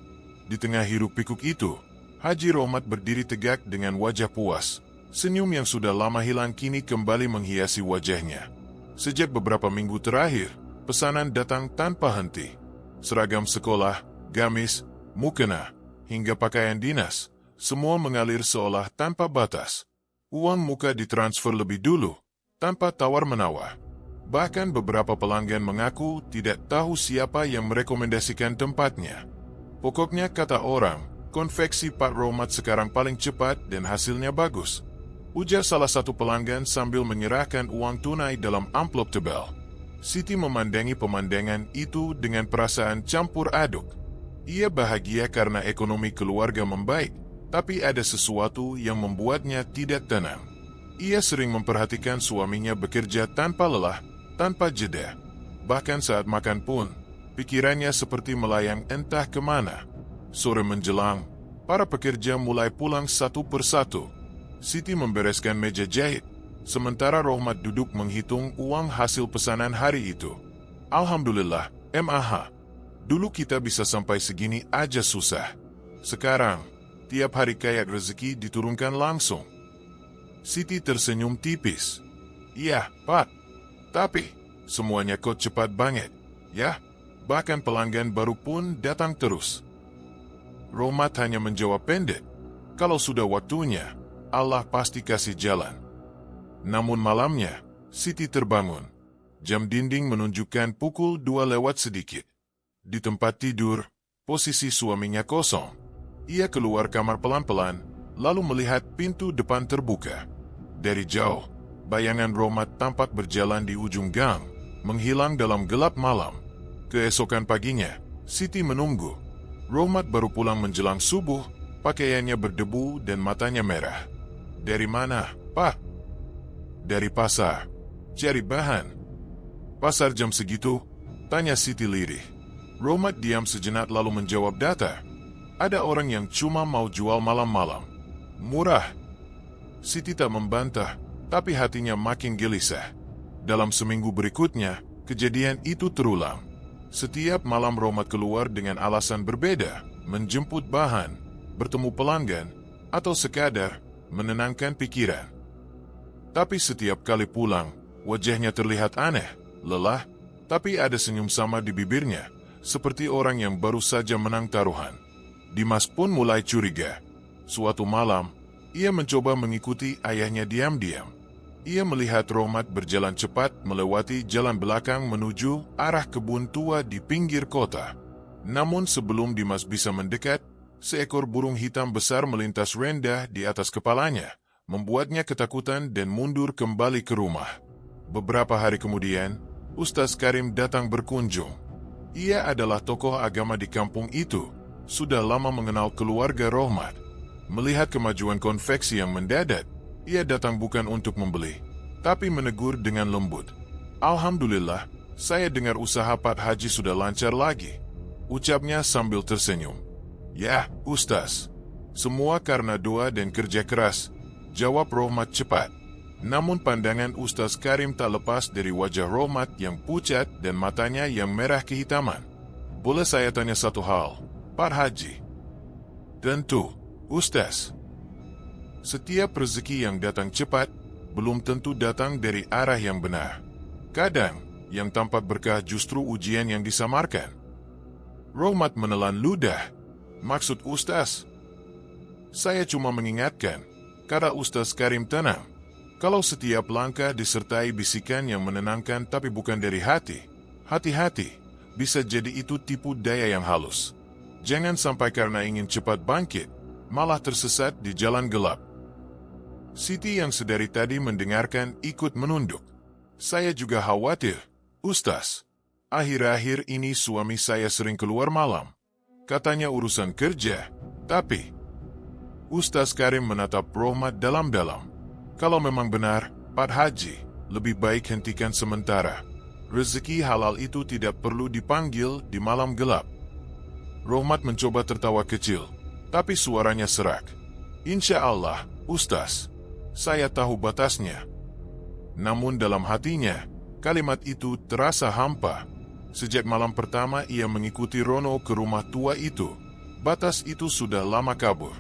Di tengah hiruk-pikuk itu, Haji Rohmat berdiri tegak dengan wajah puas. Senyum yang sudah lama hilang kini kembali menghiasi wajahnya. Sejak beberapa minggu terakhir, pesanan datang tanpa henti. Seragam sekolah, gamis, mukena, hingga pakaian dinas, semua mengalir seolah tanpa batas. Uang muka ditransfer lebih dulu, tanpa tawar-menawar. Bahkan beberapa pelanggan mengaku tidak tahu siapa yang merekomendasikan tempatnya. Pokoknya kata orang, konveksi Pak Rohmat sekarang paling cepat dan hasilnya bagus. ujar salah satu pelanggan sambil menyerahkan uang tunai dalam amplop tebal. Siti memandangi pemandangan itu dengan perasaan campur aduk. Ia bahagia karena ekonomi keluarga membaik, tapi ada sesuatu yang membuatnya tidak tenang. Ia sering memperhatikan suaminya bekerja tanpa lelah, tanpa jeda. Bahkan saat makan pun, pikirannya seperti melayang entah kemana. Sore menjelang, para pekerja mulai pulang satu persatu. Siti membereskan meja jahit, sementara Rohmat duduk menghitung uang hasil pesanan hari itu. Alhamdulillah, MAH. Dulu kita bisa sampai segini aja susah. Sekarang, tiap hari kayak rezeki diturunkan langsung. Siti tersenyum tipis. Iya, Pak. Tapi, semuanya kok cepat banget, ya? Bahkan pelanggan baru pun datang terus. Rohmat hanya menjawab pendek. Kalau sudah waktunya, Allah pasti kasih jalan. Namun malamnya, Siti terbangun. Jam dinding menunjukkan pukul 2 lewat sedikit. Di tempat tidur, posisi suaminya kosong. Ia keluar kamar pelan-pelan, lalu melihat pintu depan terbuka. Dari jauh, bayangan Rohmat tampak berjalan di ujung gang, menghilang dalam gelap malam. Keesokan paginya, Siti menunggu. Rohmat baru pulang menjelang subuh, pakaiannya berdebu dan matanya merah. Dari mana, Pak? Dari pasar. Cari bahan. Pasar jam segitu? Tanya Siti lirih. Rohmat diam sejenak lalu menjawab datar. Ada orang yang cuma mau jual malam-malam. Murah. Siti tak membantah, tapi hatinya makin gelisah. Dalam seminggu berikutnya, kejadian itu terulang. Setiap malam Rohmat keluar dengan alasan berbeda, menjemput bahan, bertemu pelanggan, atau sekadar menenangkan pikiran. Tapi setiap kali pulang, wajahnya terlihat aneh, lelah, tapi ada senyum sama di bibirnya, seperti orang yang baru saja menang taruhan. Dimas pun mulai curiga. Suatu malam, ia mencoba mengikuti ayahnya diam-diam. Ia melihat Rohmat berjalan cepat melewati jalan belakang menuju arah kebun tua di pinggir kota. Namun sebelum Dimas bisa mendekat, seekor burung hitam besar melintas rendah di atas kepalanya, membuatnya ketakutan dan mundur kembali ke rumah. Beberapa hari kemudian, Ustaz Karim datang berkunjung. Ia adalah tokoh agama di kampung itu, sudah lama mengenal keluarga Rohmat. Melihat kemajuan konveksi yang mendadak, ia datang bukan untuk membeli, tapi menegur dengan lembut. Alhamdulillah, saya dengar usaha Pak Haji sudah lancar lagi, ucapnya sambil tersenyum. Ya, Ustaz, semua karena doa dan kerja keras, jawab Rohmat cepat. Namun pandangan Ustaz Karim tak lepas dari wajah Rohmat yang pucat dan matanya yang merah kehitaman. Boleh saya tanya satu hal, Pak Haji? Tentu, Ustaz. Setiap rezeki yang datang cepat, belum tentu datang dari arah yang benar. Kadang, yang tampak berkah justru ujian yang disamarkan. Rohmat menelan ludah. Maksud Ustaz? Saya cuma mengingatkan, kata Ustaz Karim tenang. Kalau setiap langkah disertai bisikan yang menenangkan tapi bukan dari hati, hati-hati, bisa jadi itu tipu daya yang halus. Jangan sampai karena ingin cepat bangkit, malah tersesat di jalan gelap. Siti yang sedari tadi mendengarkan ikut menunduk. Saya juga khawatir, Ustaz. Akhir-akhir ini suami saya sering keluar malam. Katanya urusan kerja, tapi... Ustaz Karim menatap Rohmat dalam-dalam. Kalau memang benar, Pak Haji, lebih baik hentikan sementara. Rezeki halal itu tidak perlu dipanggil di malam gelap. Rohmat mencoba tertawa kecil, tapi suaranya serak. Insya Allah, Ustaz, saya tahu batasnya. Namun dalam hatinya, kalimat itu terasa hampa. Sejak malam pertama ia mengikuti Rono ke rumah tua itu, batas itu sudah lama kabur.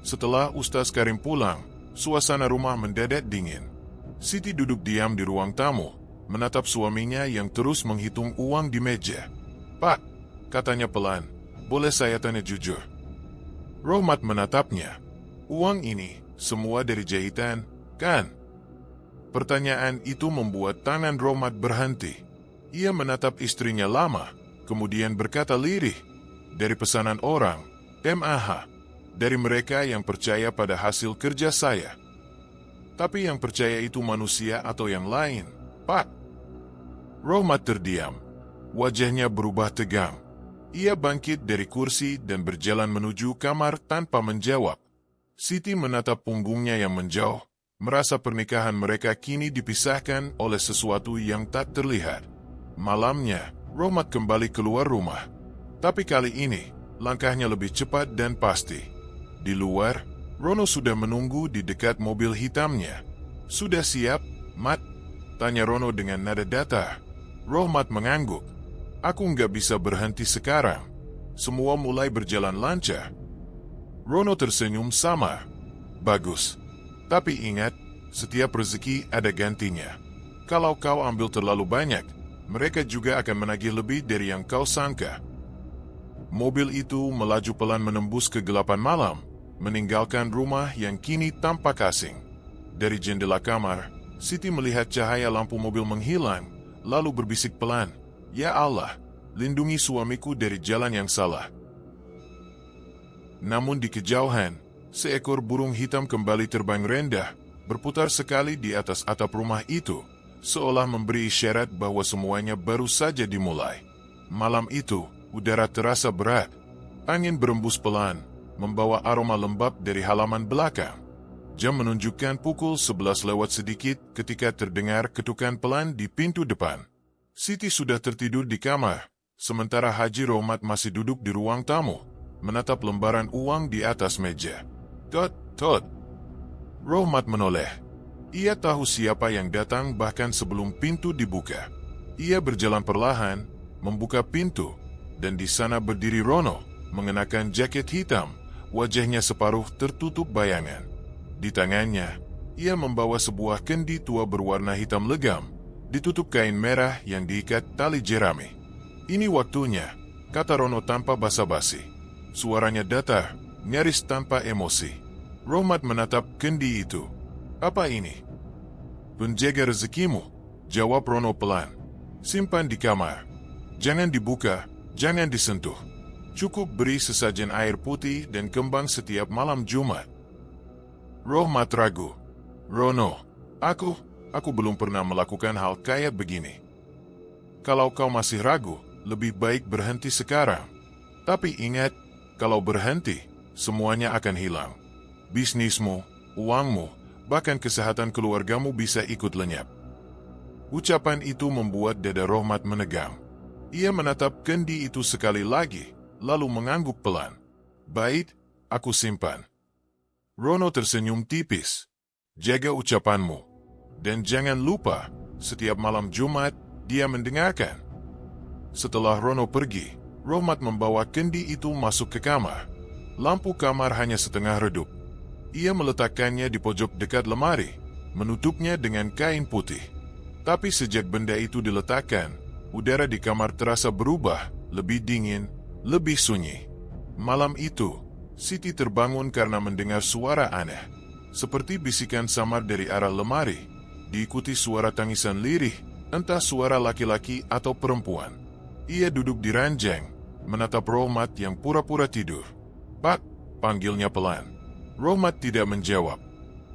Setelah Ustaz Karim pulang, suasana rumah mendadak dingin. Siti duduk diam di ruang tamu, menatap suaminya yang terus menghitung uang di meja. Pak, katanya pelan, boleh saya tanya jujur? Rohmat menatapnya. Uang ini, semua dari jahitan, kan? Pertanyaan itu membuat tangan Rohmat berhenti. Ia menatap istrinya lama, kemudian berkata lirih, dari pesanan orang, MAH, dari mereka yang percaya pada hasil kerja saya. Tapi yang percaya itu manusia atau yang lain, Pak? Rohmat terdiam. Wajahnya berubah tegang. Ia bangkit dari kursi dan berjalan menuju kamar tanpa menjawab. Siti menatap punggungnya yang menjauh, merasa pernikahan mereka kini dipisahkan oleh sesuatu yang tak terlihat. Malamnya, Rohmat kembali keluar rumah. Tapi kali ini, langkahnya lebih cepat dan pasti. Di luar, Rono sudah menunggu di dekat mobil hitamnya. "Sudah siap, Mat?" tanya Rono dengan nada datar. Rohmat mengangguk. "Aku nggak bisa berhenti sekarang. Semua mulai berjalan lancar." Rono tersenyum samar. "Bagus. Tapi ingat, setiap rezeki ada gantinya. Kalau kau ambil terlalu banyak, mereka juga akan menagih lebih dari yang kau sangka." Mobil itu melaju pelan menembus kegelapan malam, meninggalkan rumah yang kini tampak asing. Dari jendela kamar, Siti melihat cahaya lampu mobil menghilang, lalu berbisik pelan, "Ya Allah, lindungi suamiku dari jalan yang salah." Namun di kejauhan, seekor burung hitam kembali terbang rendah, berputar sekali di atas atap rumah itu, seolah memberi isyarat bahwa semuanya baru saja dimulai. Malam itu, udara terasa berat. Angin berembus pelan, membawa aroma lembab dari halaman belakang. Jam menunjukkan pukul 11 lewat sedikit ketika terdengar ketukan pelan di pintu depan. Siti sudah tertidur di kamar, sementara Haji Rohmat masih duduk di ruang tamu, menatap lembaran uang di atas meja. Tot. Rohmat menoleh. Ia tahu siapa yang datang bahkan sebelum pintu dibuka. Ia berjalan perlahan, membuka pintu, dan di sana berdiri Rono, mengenakan jaket hitam, wajahnya separuh tertutup bayangan. Di tangannya, ia membawa sebuah kendi tua berwarna hitam legam, ditutup kain merah yang diikat tali jerami. "Ini waktunya," kata Rono tanpa basa-basi. Suaranya datar, nyaris tanpa emosi. Rohmat menatap kendi itu. "Apa ini?" "Penjaga rezekimu," jawab Rono pelan. "Simpan di kamar. Jangan dibuka, jangan disentuh. Cukup beri sesajen air putih dan kembang setiap malam Jumat." Rohmat ragu. "Rono, aku belum pernah melakukan hal kayak begini." "Kalau kau masih ragu, lebih baik berhenti sekarang. Tapi ingat, kalau berhenti, semuanya akan hilang. Bisnismu, uangmu, bahkan kesehatan keluargamu bisa ikut lenyap." Ucapan itu membuat dada Rohmat menegang. Ia menatap kendi itu sekali lagi, lalu mengangguk pelan. "Baik, aku simpan." Rono tersenyum tipis. "Jaga ucapanmu. Dan jangan lupa, setiap malam Jumat, dia mendengarkan." Setelah Rono pergi, Rohmat membawa kendi itu masuk ke kamar. Lampu kamar hanya setengah redup. Ia meletakkannya di pojok dekat lemari, menutupnya dengan kain putih. Tapi sejak benda itu diletakkan, udara di kamar terasa berubah, lebih dingin, lebih sunyi. Malam itu, Siti terbangun karena mendengar suara aneh, seperti bisikan samar dari arah lemari, diikuti suara tangisan lirih, entah suara laki-laki atau perempuan. Ia duduk di ranjang, menatap Rohmat yang pura-pura tidur. "Pak," panggilnya pelan. Rohmat tidak menjawab.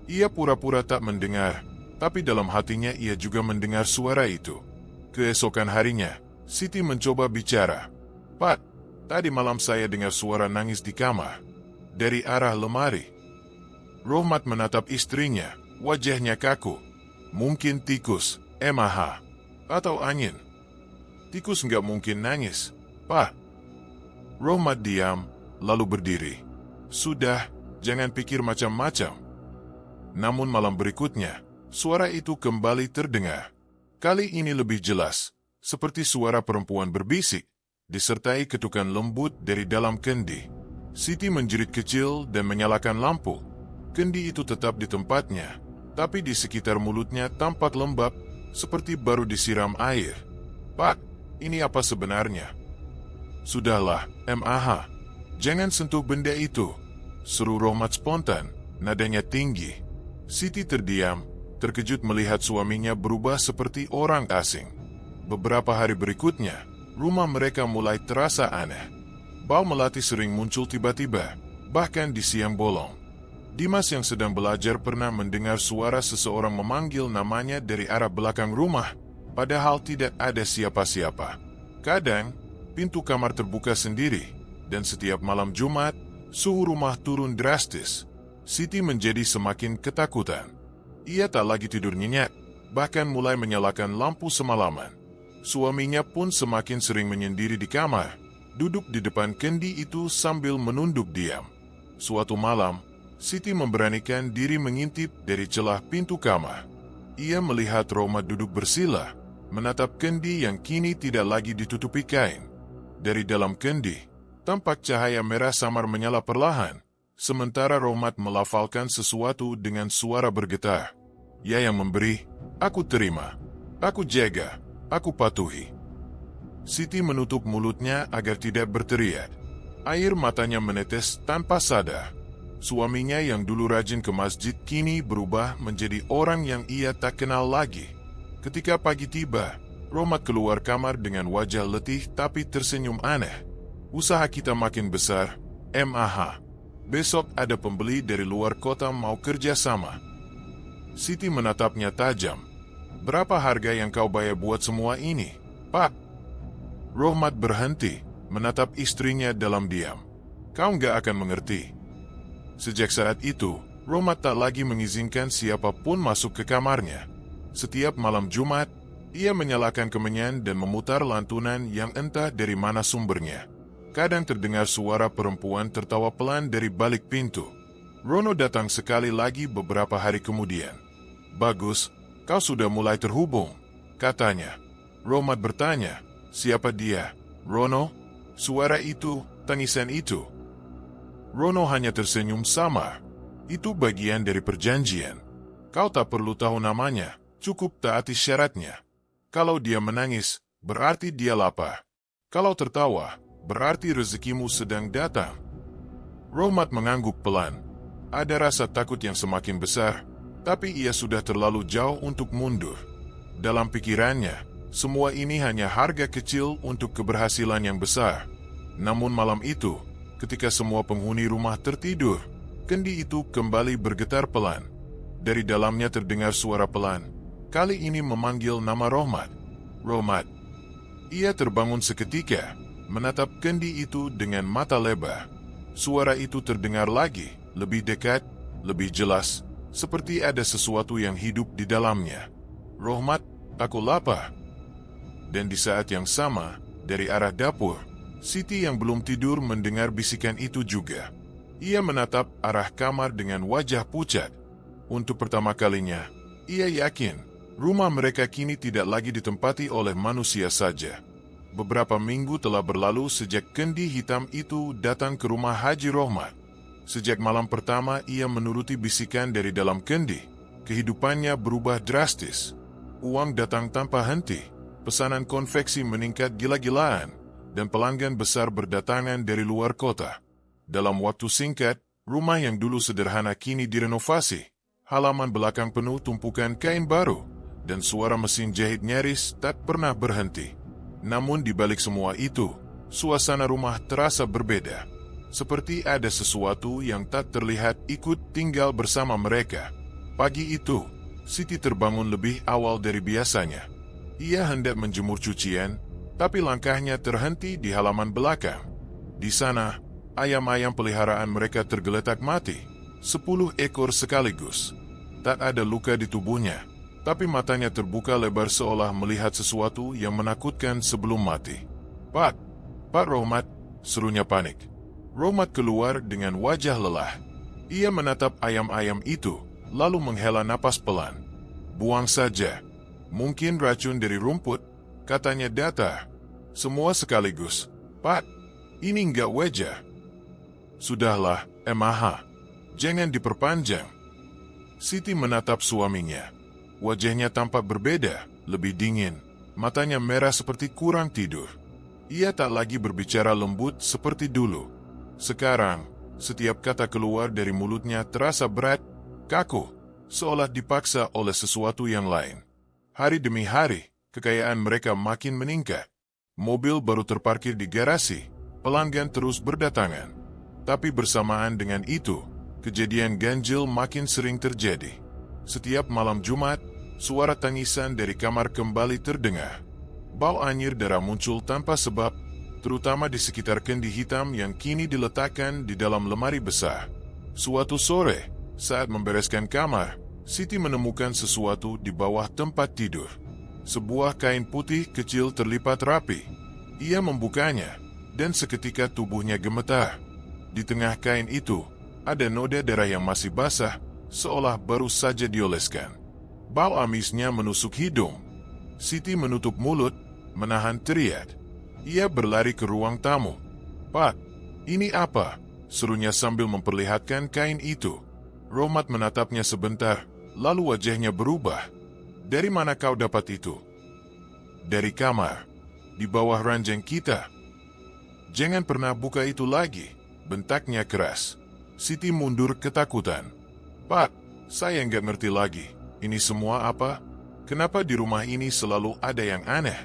Ia pura-pura tak mendengar, tapi dalam hatinya ia juga mendengar suara itu. Keesokan harinya, Siti mencoba bicara. "Pak, tadi malam saya dengar suara nangis di kamar, dari arah lemari." Rohmat menatap istrinya, wajahnya kaku. "Mungkin tikus, atau angin." "Tikus nggak mungkin nangis, Pak." Rohmat diam, lalu berdiri. "Sudah, jangan pikir macam-macam." Namun malam berikutnya, suara itu kembali terdengar. Kali ini lebih jelas, seperti suara perempuan berbisik, disertai ketukan lembut dari dalam kendi. Siti menjerit kecil dan menyalakan lampu. Kendi itu tetap di tempatnya, tapi di sekitar mulutnya tampak lembab, seperti baru disiram air. "Pak, ini apa sebenarnya?" "Sudahlah, jangan sentuh benda itu," seru Rohmat spontan, nadanya tinggi. Siti terdiam, terkejut melihat suaminya berubah seperti orang asing. Beberapa hari berikutnya, rumah mereka mulai terasa aneh. Bau melati sering muncul tiba-tiba, bahkan di siang bolong. Dimas yang sedang belajar pernah mendengar suara seseorang memanggil namanya dari arah belakang rumah, padahal tidak ada siapa-siapa. Kadang, pintu kamar terbuka sendiri, dan setiap malam Jumat, suhu rumah turun drastis. Siti menjadi semakin ketakutan. Ia tak lagi tidur nyenyak, bahkan mulai menyalakan lampu semalaman. Suaminya pun semakin sering menyendiri di kamar, duduk di depan kendi itu sambil menunduk diam. Suatu malam, Siti memberanikan diri mengintip dari celah pintu kamar. Ia melihat Rohmat duduk bersila, menatap kendi yang kini tidak lagi ditutupi kain. Dari dalam kendi, tampak cahaya merah samar menyala perlahan, sementara Rohmat melafalkan sesuatu dengan suara bergetar. Ya yang memberi, aku terima, aku jaga, aku patuhi. Siti menutup mulutnya agar tidak berteriak. Air matanya menetes tanpa sadar. Suaminya yang dulu rajin ke masjid kini berubah menjadi orang yang ia tak kenal lagi. Ketika pagi tiba, Rohmat keluar kamar dengan wajah letih tapi tersenyum aneh. Usaha kita makin besar, MAH. Besok ada pembeli dari luar kota mau kerja sama. Siti menatapnya tajam. Berapa harga yang kau bayar buat semua ini, Pak? Rohmat berhenti, menatap istrinya dalam diam. Kau nggak akan mengerti. Sejak saat itu, Rohmat tak lagi mengizinkan siapapun masuk ke kamarnya. Setiap malam Jumat, ia menyalakan kemenyan dan memutar lantunan yang entah dari mana sumbernya. Kadang terdengar suara perempuan tertawa pelan dari balik pintu. Rono datang sekali lagi beberapa hari kemudian. Bagus, kau sudah mulai terhubung, katanya. Rohmat bertanya, siapa dia? Rono? Suara itu, tangisan itu. Rono hanya tersenyum samar. Itu bagian dari perjanjian. Kau tak perlu tahu namanya, cukup taati syaratnya. Kalau dia menangis, berarti dia lapar. Kalau tertawa, berarti rezekimu sedang datang. Rohmat mengangguk pelan. Ada rasa takut yang semakin besar, tapi ia sudah terlalu jauh untuk mundur. Dalam pikirannya, semua ini hanya harga kecil untuk keberhasilan yang besar. Namun malam itu, ketika semua penghuni rumah tertidur, kendi itu kembali bergetar pelan. Dari dalamnya terdengar suara pelan. Kali ini memanggil nama Rohmat. Rohmat. Ia terbangun seketika, menatap kendi itu dengan mata lebar. Suara itu terdengar lagi, lebih dekat, lebih jelas, seperti ada sesuatu yang hidup di dalamnya. Rohmat, aku lapar. Dan di saat yang sama, dari arah dapur, Siti yang belum tidur mendengar bisikan itu juga. Ia menatap arah kamar dengan wajah pucat. Untuk pertama kalinya, ia yakin rumah mereka kini tidak lagi ditempati oleh manusia saja. Beberapa minggu telah berlalu sejak kendi hitam itu datang ke rumah Haji Rohmat. Sejak malam pertama ia menuruti bisikan dari dalam kendi, kehidupannya berubah drastis. Uang datang tanpa henti, pesanan konveksi meningkat gila-gilaan, dan pelanggan besar berdatangan dari luar kota. Dalam waktu singkat, rumah yang dulu sederhana kini direnovasi. Halaman belakang penuh tumpukan kain baru, dan suara mesin jahit nyaris tak pernah berhenti. Namun di balik semua itu, suasana rumah terasa berbeda. Seperti ada sesuatu yang tak terlihat ikut tinggal bersama mereka. Pagi itu, Siti terbangun lebih awal dari biasanya. Ia hendak menjemur cucian, tapi langkahnya terhenti di halaman belakang. Di sana, ayam-ayam peliharaan mereka tergeletak mati, 10 ekor sekaligus. Tak ada luka di tubuhnya, tapi matanya terbuka lebar seolah melihat sesuatu yang menakutkan sebelum mati. Pak Rohmat, serunya panik. Rohmat keluar dengan wajah lelah. Ia menatap ayam-ayam itu, lalu menghela napas pelan. Buang saja. Mungkin racun dari rumput, katanya datar. Semua sekaligus. Pak, ini enggak wajar. Sudahlah, MAH. Jangan diperpanjang. Siti menatap suaminya. Wajahnya tampak berbeda, lebih dingin. Matanya merah seperti kurang tidur. Ia tak lagi berbicara lembut seperti dulu. Sekarang, setiap kata keluar dari mulutnya terasa berat, kaku, seolah dipaksa oleh sesuatu yang lain. Hari demi hari, kekayaan mereka makin meningkat. Mobil baru terparkir di garasi, pelanggan terus berdatangan. Tapi bersamaan dengan itu, kejadian ganjil makin sering terjadi. Setiap malam Jumat, suara tangisan dari kamar kembali terdengar. Bau anyir darah muncul tanpa sebab, terutama di sekitar kendi hitam yang kini diletakkan di dalam lemari besar. Suatu sore, saat membereskan kamar, Siti menemukan sesuatu di bawah tempat tidur. Sebuah kain putih kecil terlipat rapi. Ia membukanya, dan seketika tubuhnya gemetar. Di tengah kain itu, ada noda darah yang masih basah, seolah baru saja dioleskan. Bau amisnya menusuk hidung. Siti menutup mulut, menahan teriak. Ia berlari ke ruang tamu. "Pak, ini apa?" serunya sambil memperlihatkan kain itu. Rohmat menatapnya sebentar, lalu wajahnya berubah. "Dari mana kau dapat itu?" "Dari kamar, di bawah ranjang kita." "Jangan pernah buka itu lagi," bentaknya keras. Siti mundur ketakutan. "Pak, saya nggak ngerti lagi. Ini semua apa? Kenapa di rumah ini selalu ada yang aneh?"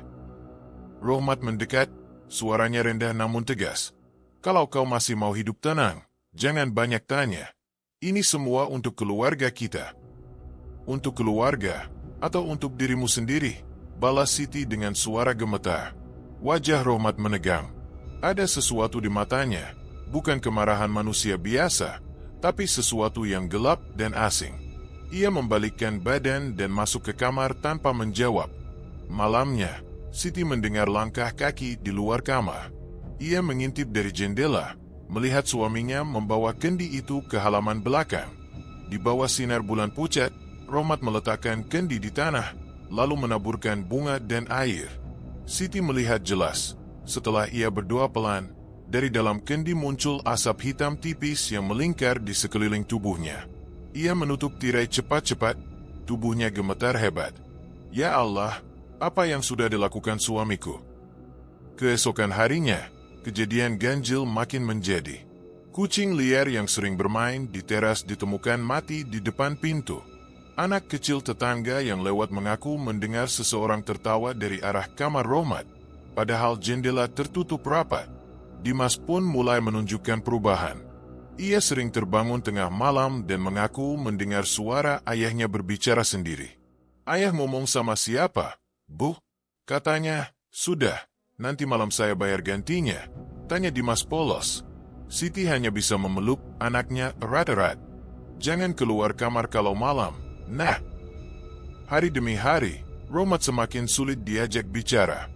Rohmat mendekat, suaranya rendah namun tegas. "Kalau kau masih mau hidup tenang, jangan banyak tanya. Ini semua untuk keluarga kita." "Untuk keluarga, atau untuk dirimu sendiri?" balas Siti dengan suara gemetar. Wajah Rohmat menegang. Ada sesuatu di matanya, bukan kemarahan manusia biasa, tapi sesuatu yang gelap dan asing. Ia membalikkan badan dan masuk ke kamar tanpa menjawab. Malamnya, Siti mendengar langkah kaki di luar kamar. Ia mengintip dari jendela, melihat suaminya membawa kendi itu ke halaman belakang. Di bawah sinar bulan pucat, Rohmat meletakkan kendi di tanah, lalu menaburkan bunga dan air. Siti melihat jelas. Setelah ia berdoa pelan, dari dalam kendi muncul asap hitam tipis yang melingkar di sekeliling tubuhnya. Ia menutup tirai cepat-cepat, tubuhnya gemetar hebat. "Ya Allah, apa yang sudah dilakukan suamiku?" Keesokan harinya, kejadian ganjil makin menjadi. Kucing liar yang sering bermain di teras ditemukan mati di depan pintu. Anak kecil tetangga yang lewat mengaku mendengar seseorang tertawa dari arah kamar Rohmat, padahal jendela tertutup rapat. Dimas pun mulai menunjukkan perubahan. Ia sering terbangun tengah malam dan mengaku mendengar suara ayahnya berbicara sendiri. "Ayah ngomong sama siapa, Bu?" Katanya, "Sudah, nanti malam saya bayar gantinya," tanya Dimas polos. Siti hanya bisa memeluk anaknya erat-erat. "Jangan keluar kamar kalau malam, nah." Hari demi hari, Rohmat semakin sulit diajak bicara.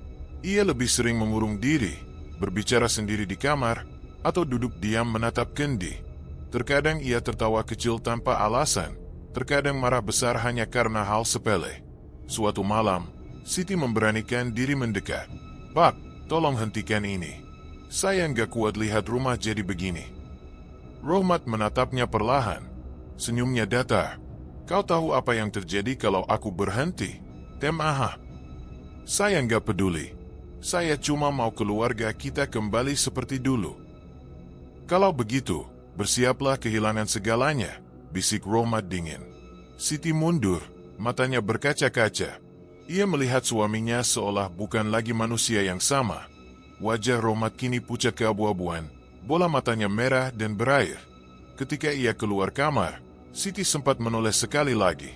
Ia lebih sering mengurung diri, berbicara sendiri di kamar, atau duduk diam menatap kendi. Terkadang ia tertawa kecil tanpa alasan, terkadang marah besar hanya karena hal sepele. Suatu malam, Siti memberanikan diri mendekat. "Pak, tolong hentikan ini. Saya nggak kuat lihat rumah jadi begini." Rohmat menatapnya perlahan. Senyumnya datar. "Kau tahu apa yang terjadi kalau aku berhenti? Temaha. Saya nggak peduli. Saya cuma mau keluarga kita kembali seperti dulu." "Kalau begitu, bersiaplah kehilangan segalanya," bisik Rohmat dingin. Siti mundur, matanya berkaca-kaca. Ia melihat suaminya seolah bukan lagi manusia yang sama. Wajah Rohmat kini pucat keabu-abuan, bola matanya merah dan berair. Ketika ia keluar kamar, Siti sempat menoleh sekali lagi.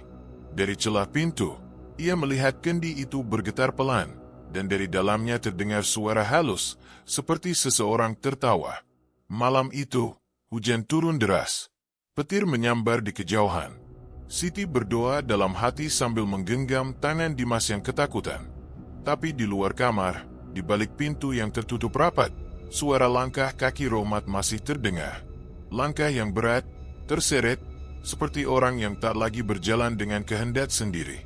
Dari celah pintu, ia melihat kendi itu bergetar pelan, dan dari dalamnya terdengar suara halus, seperti seseorang tertawa. Malam itu, hujan turun deras. Petir menyambar di kejauhan. Siti berdoa dalam hati sambil menggenggam tangan Dimas yang ketakutan. Tapi di luar kamar, di balik pintu yang tertutup rapat, suara langkah kaki Rohmat masih terdengar. Langkah yang berat, terseret, seperti orang yang tak lagi berjalan dengan kehendak sendiri.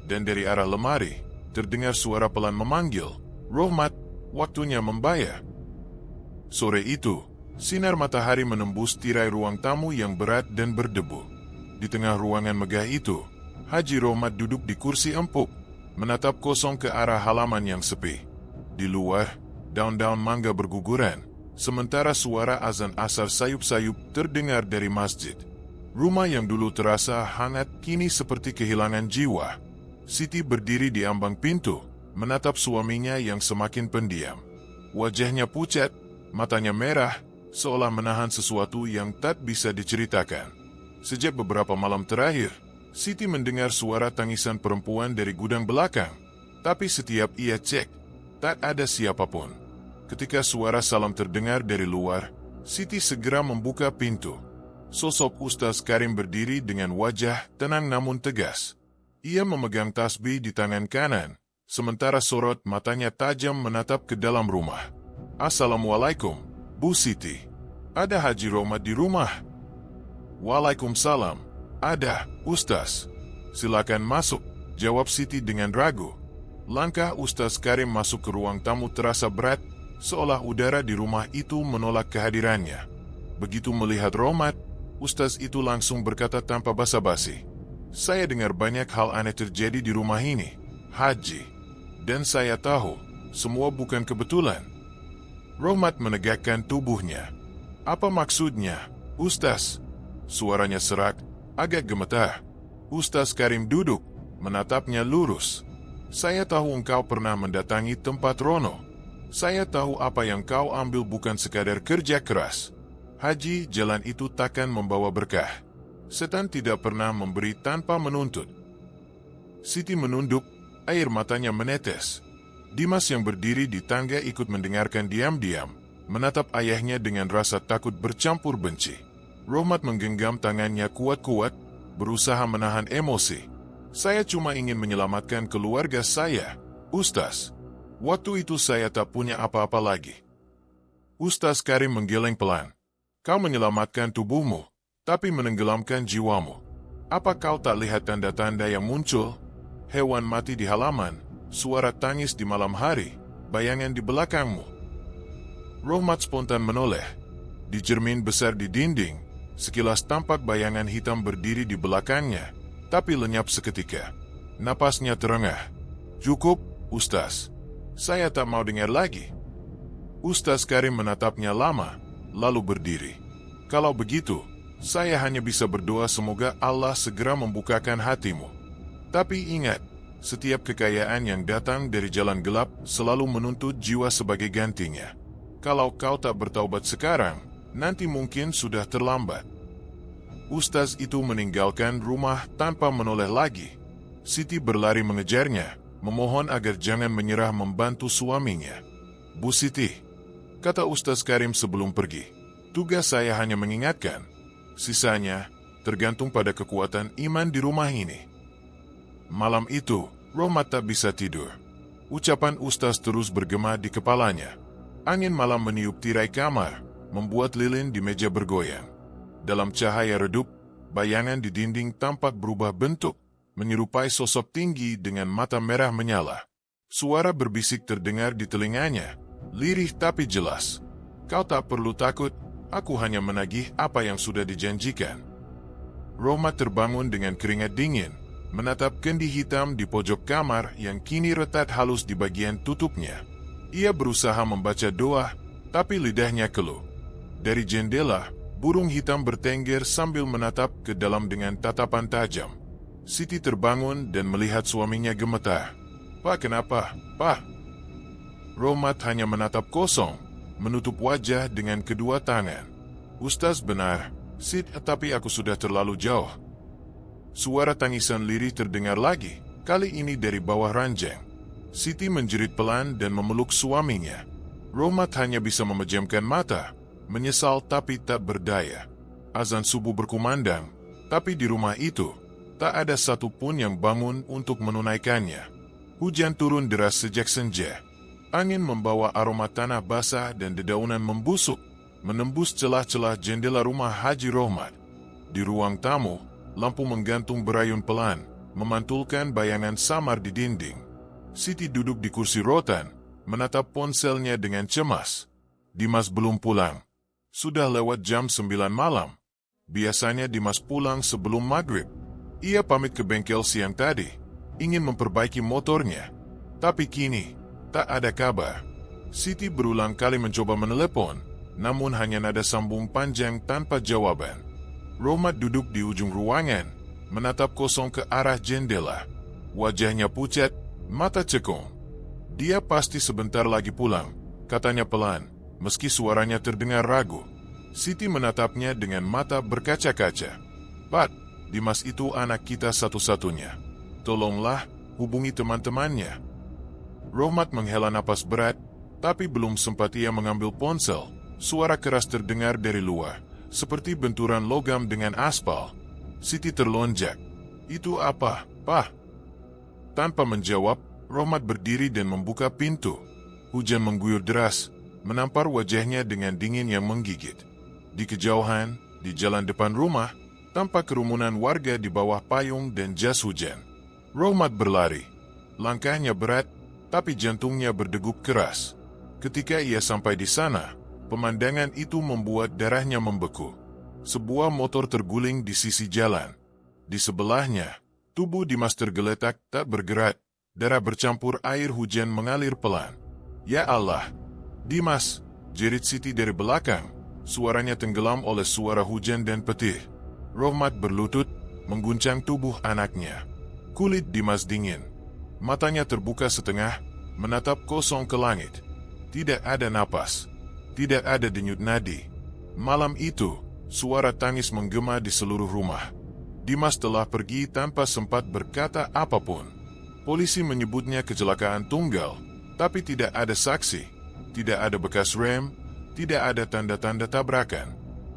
Dan dari arah lemari, terdengar suara pelan memanggil, "Rohmat, waktunya membayar." Sore itu, sinar matahari menembus tirai ruang tamu yang berat dan berdebu. Di tengah ruangan megah itu, Haji Rohmat duduk di kursi empuk, menatap kosong ke arah halaman yang sepi. Di luar, daun-daun mangga berguguran, sementara suara azan asar sayup-sayup terdengar dari masjid. Rumah yang dulu terasa hangat kini seperti kehilangan jiwa. Siti berdiri di ambang pintu, menatap suaminya yang semakin pendiam. Wajahnya pucat, matanya merah, seolah menahan sesuatu yang tak bisa diceritakan. Sejak beberapa malam terakhir, Siti mendengar suara tangisan perempuan dari gudang belakang, tapi setiap ia cek, tak ada siapapun. Ketika suara salam terdengar dari luar, Siti segera membuka pintu. Sosok Ustaz Karim berdiri dengan wajah tenang namun tegas. Ia memegang tasbih di tangan kanan, sementara sorot matanya tajam menatap ke dalam rumah. "Assalamualaikum, Bu Siti. Ada Haji Rohmat di rumah?" "Waalaikumsalam. Ada, Ustaz. Silakan masuk," jawab Siti dengan ragu. Langkah Ustaz Karim masuk ke ruang tamu terasa berat, seolah udara di rumah itu menolak kehadirannya. Begitu melihat Rohmat, Ustaz itu langsung berkata tanpa basa-basi, "Saya dengar banyak hal aneh terjadi di rumah ini, Haji. Dan saya tahu, semua bukan kebetulan." Rohmat menegakkan tubuhnya. "Apa maksudnya, Ustaz?" Suaranya serak, agak gemetar. Ustaz Karim duduk, menatapnya lurus. "Saya tahu engkau pernah mendatangi tempat Rono. Saya tahu apa yang kau ambil bukan sekadar kerja keras. Haji, jalan itu takkan membawa berkah. Setan tidak pernah memberi tanpa menuntut." Siti menunduk, air matanya menetes. Dimas yang berdiri di tangga ikut mendengarkan diam-diam, menatap ayahnya dengan rasa takut bercampur benci. Rohmat menggenggam tangannya kuat-kuat, berusaha menahan emosi. "Saya cuma ingin menyelamatkan keluarga saya, Ustaz. Waktu itu saya tak punya apa-apa lagi." Ustaz Karim menggeleng pelan. "Kau menyelamatkan tubuhmu, tapi menenggelamkan jiwamu. Apa kau tak lihat tanda-tanda yang muncul? Hewan mati di halaman, suara tangis di malam hari, bayangan di belakangmu." Rohmat spontan menoleh. Di cermin besar di dinding, sekilas tampak bayangan hitam berdiri di belakangnya, tapi lenyap seketika. Napasnya terengah. "Cukup, Ustaz. Saya tak mau dengar lagi." Ustaz Karim menatapnya lama, lalu berdiri. "Kalau begitu, saya hanya bisa berdoa semoga Allah segera membukakan hatimu. Tapi ingat, setiap kekayaan yang datang dari jalan gelap selalu menuntut jiwa sebagai gantinya. Kalau kau tak bertaubat sekarang, nanti mungkin sudah terlambat." Ustaz itu meninggalkan rumah tanpa menoleh lagi. Siti berlari mengejarnya, memohon agar jangan menyerah membantu suaminya. "Bu Siti," kata Ustaz Karim sebelum pergi, "tugas saya hanya mengingatkan. Sisanya tergantung pada kekuatan iman di rumah ini." Malam itu, Rohmat tak bisa tidur. Ucapan Ustaz terus bergema di kepalanya. Angin malam meniup tirai kamar, membuat lilin di meja bergoyang. Dalam cahaya redup, bayangan di dinding tampak berubah bentuk, menyerupai sosok tinggi dengan mata merah menyala. Suara berbisik terdengar di telinganya, lirih tapi jelas. "Kau tak perlu takut, aku hanya menagih apa yang sudah dijanjikan." Rohmat terbangun dengan keringat dingin, menatap kendi hitam di pojok kamar yang kini retak halus di bagian tutupnya. Ia berusaha membaca doa, tapi lidahnya keluh. Dari jendela, burung hitam bertengger sambil menatap ke dalam dengan tatapan tajam. Siti terbangun dan melihat suaminya gemetar. "Pak, kenapa, Pak?" Rohmat hanya menatap kosong, menutup wajah dengan kedua tangan. "Ustaz benar, Sid, tapi aku sudah terlalu jauh." Suara tangisan lirih terdengar lagi, kali ini dari bawah ranjang. Siti menjerit pelan dan memeluk suaminya. Rohmat hanya bisa memejamkan mata, menyesal tapi tak berdaya. Azan subuh berkumandang, tapi di rumah itu, tak ada satupun yang bangun untuk menunaikannya. Hujan turun deras sejak senja. Angin membawa aroma tanah basah dan dedaunan membusuk, menembus celah-celah jendela rumah Haji Rohmat. Di ruang tamu, lampu menggantung berayun pelan, memantulkan bayangan samar di dinding. Siti duduk di kursi rotan, menatap ponselnya dengan cemas. Dimas belum pulang. Sudah lewat jam 9 malam. Biasanya Dimas pulang sebelum maghrib. Ia pamit ke bengkel siang tadi, ingin memperbaiki motornya. Tapi kini, tak ada kabar. Siti berulang kali mencoba menelepon, namun hanya nada sambung panjang tanpa jawaban. Rohmat duduk di ujung ruangan, menatap kosong ke arah jendela. Wajahnya pucat, mata cekung. "Dia pasti sebentar lagi pulang," katanya pelan, meski suaranya terdengar ragu. Siti menatapnya dengan mata berkaca-kaca. "Pat, Dimas itu anak kita satu-satunya. Tolonglah, hubungi teman-temannya." Rohmat menghela napas berat, tapi belum sempat ia mengambil ponsel, suara keras terdengar dari luar, seperti benturan logam dengan aspal. Siti terlonjak. "Itu apa, Pak?" Tanpa menjawab, Rohmat berdiri dan membuka pintu. Hujan mengguyur deras, menampar wajahnya dengan dingin yang menggigit. Di kejauhan, di jalan depan rumah, tampak kerumunan warga di bawah payung dan jas hujan. Rohmat berlari. Langkahnya berat, tapi jantungnya berdegup keras. Ketika ia sampai di sana, pemandangan itu membuat darahnya membeku. Sebuah motor terguling di sisi jalan. Di sebelahnya, tubuh Dimas tergeletak tak bergerak, darah bercampur air hujan mengalir pelan. "Ya Allah! Dimas!" jerit Siti dari belakang. Suaranya tenggelam oleh suara hujan dan petir. Rohmat berlutut, mengguncang tubuh anaknya. Kulit Dimas dingin. Matanya terbuka setengah, menatap kosong ke langit. Tidak ada napas. Tidak ada denyut nadi. Malam itu, suara tangis menggema di seluruh rumah. Dimas telah pergi tanpa sempat berkata apapun. Polisi menyebutnya kecelakaan tunggal, tapi tidak ada saksi. Tidak ada bekas rem, tidak ada tanda-tanda tabrakan.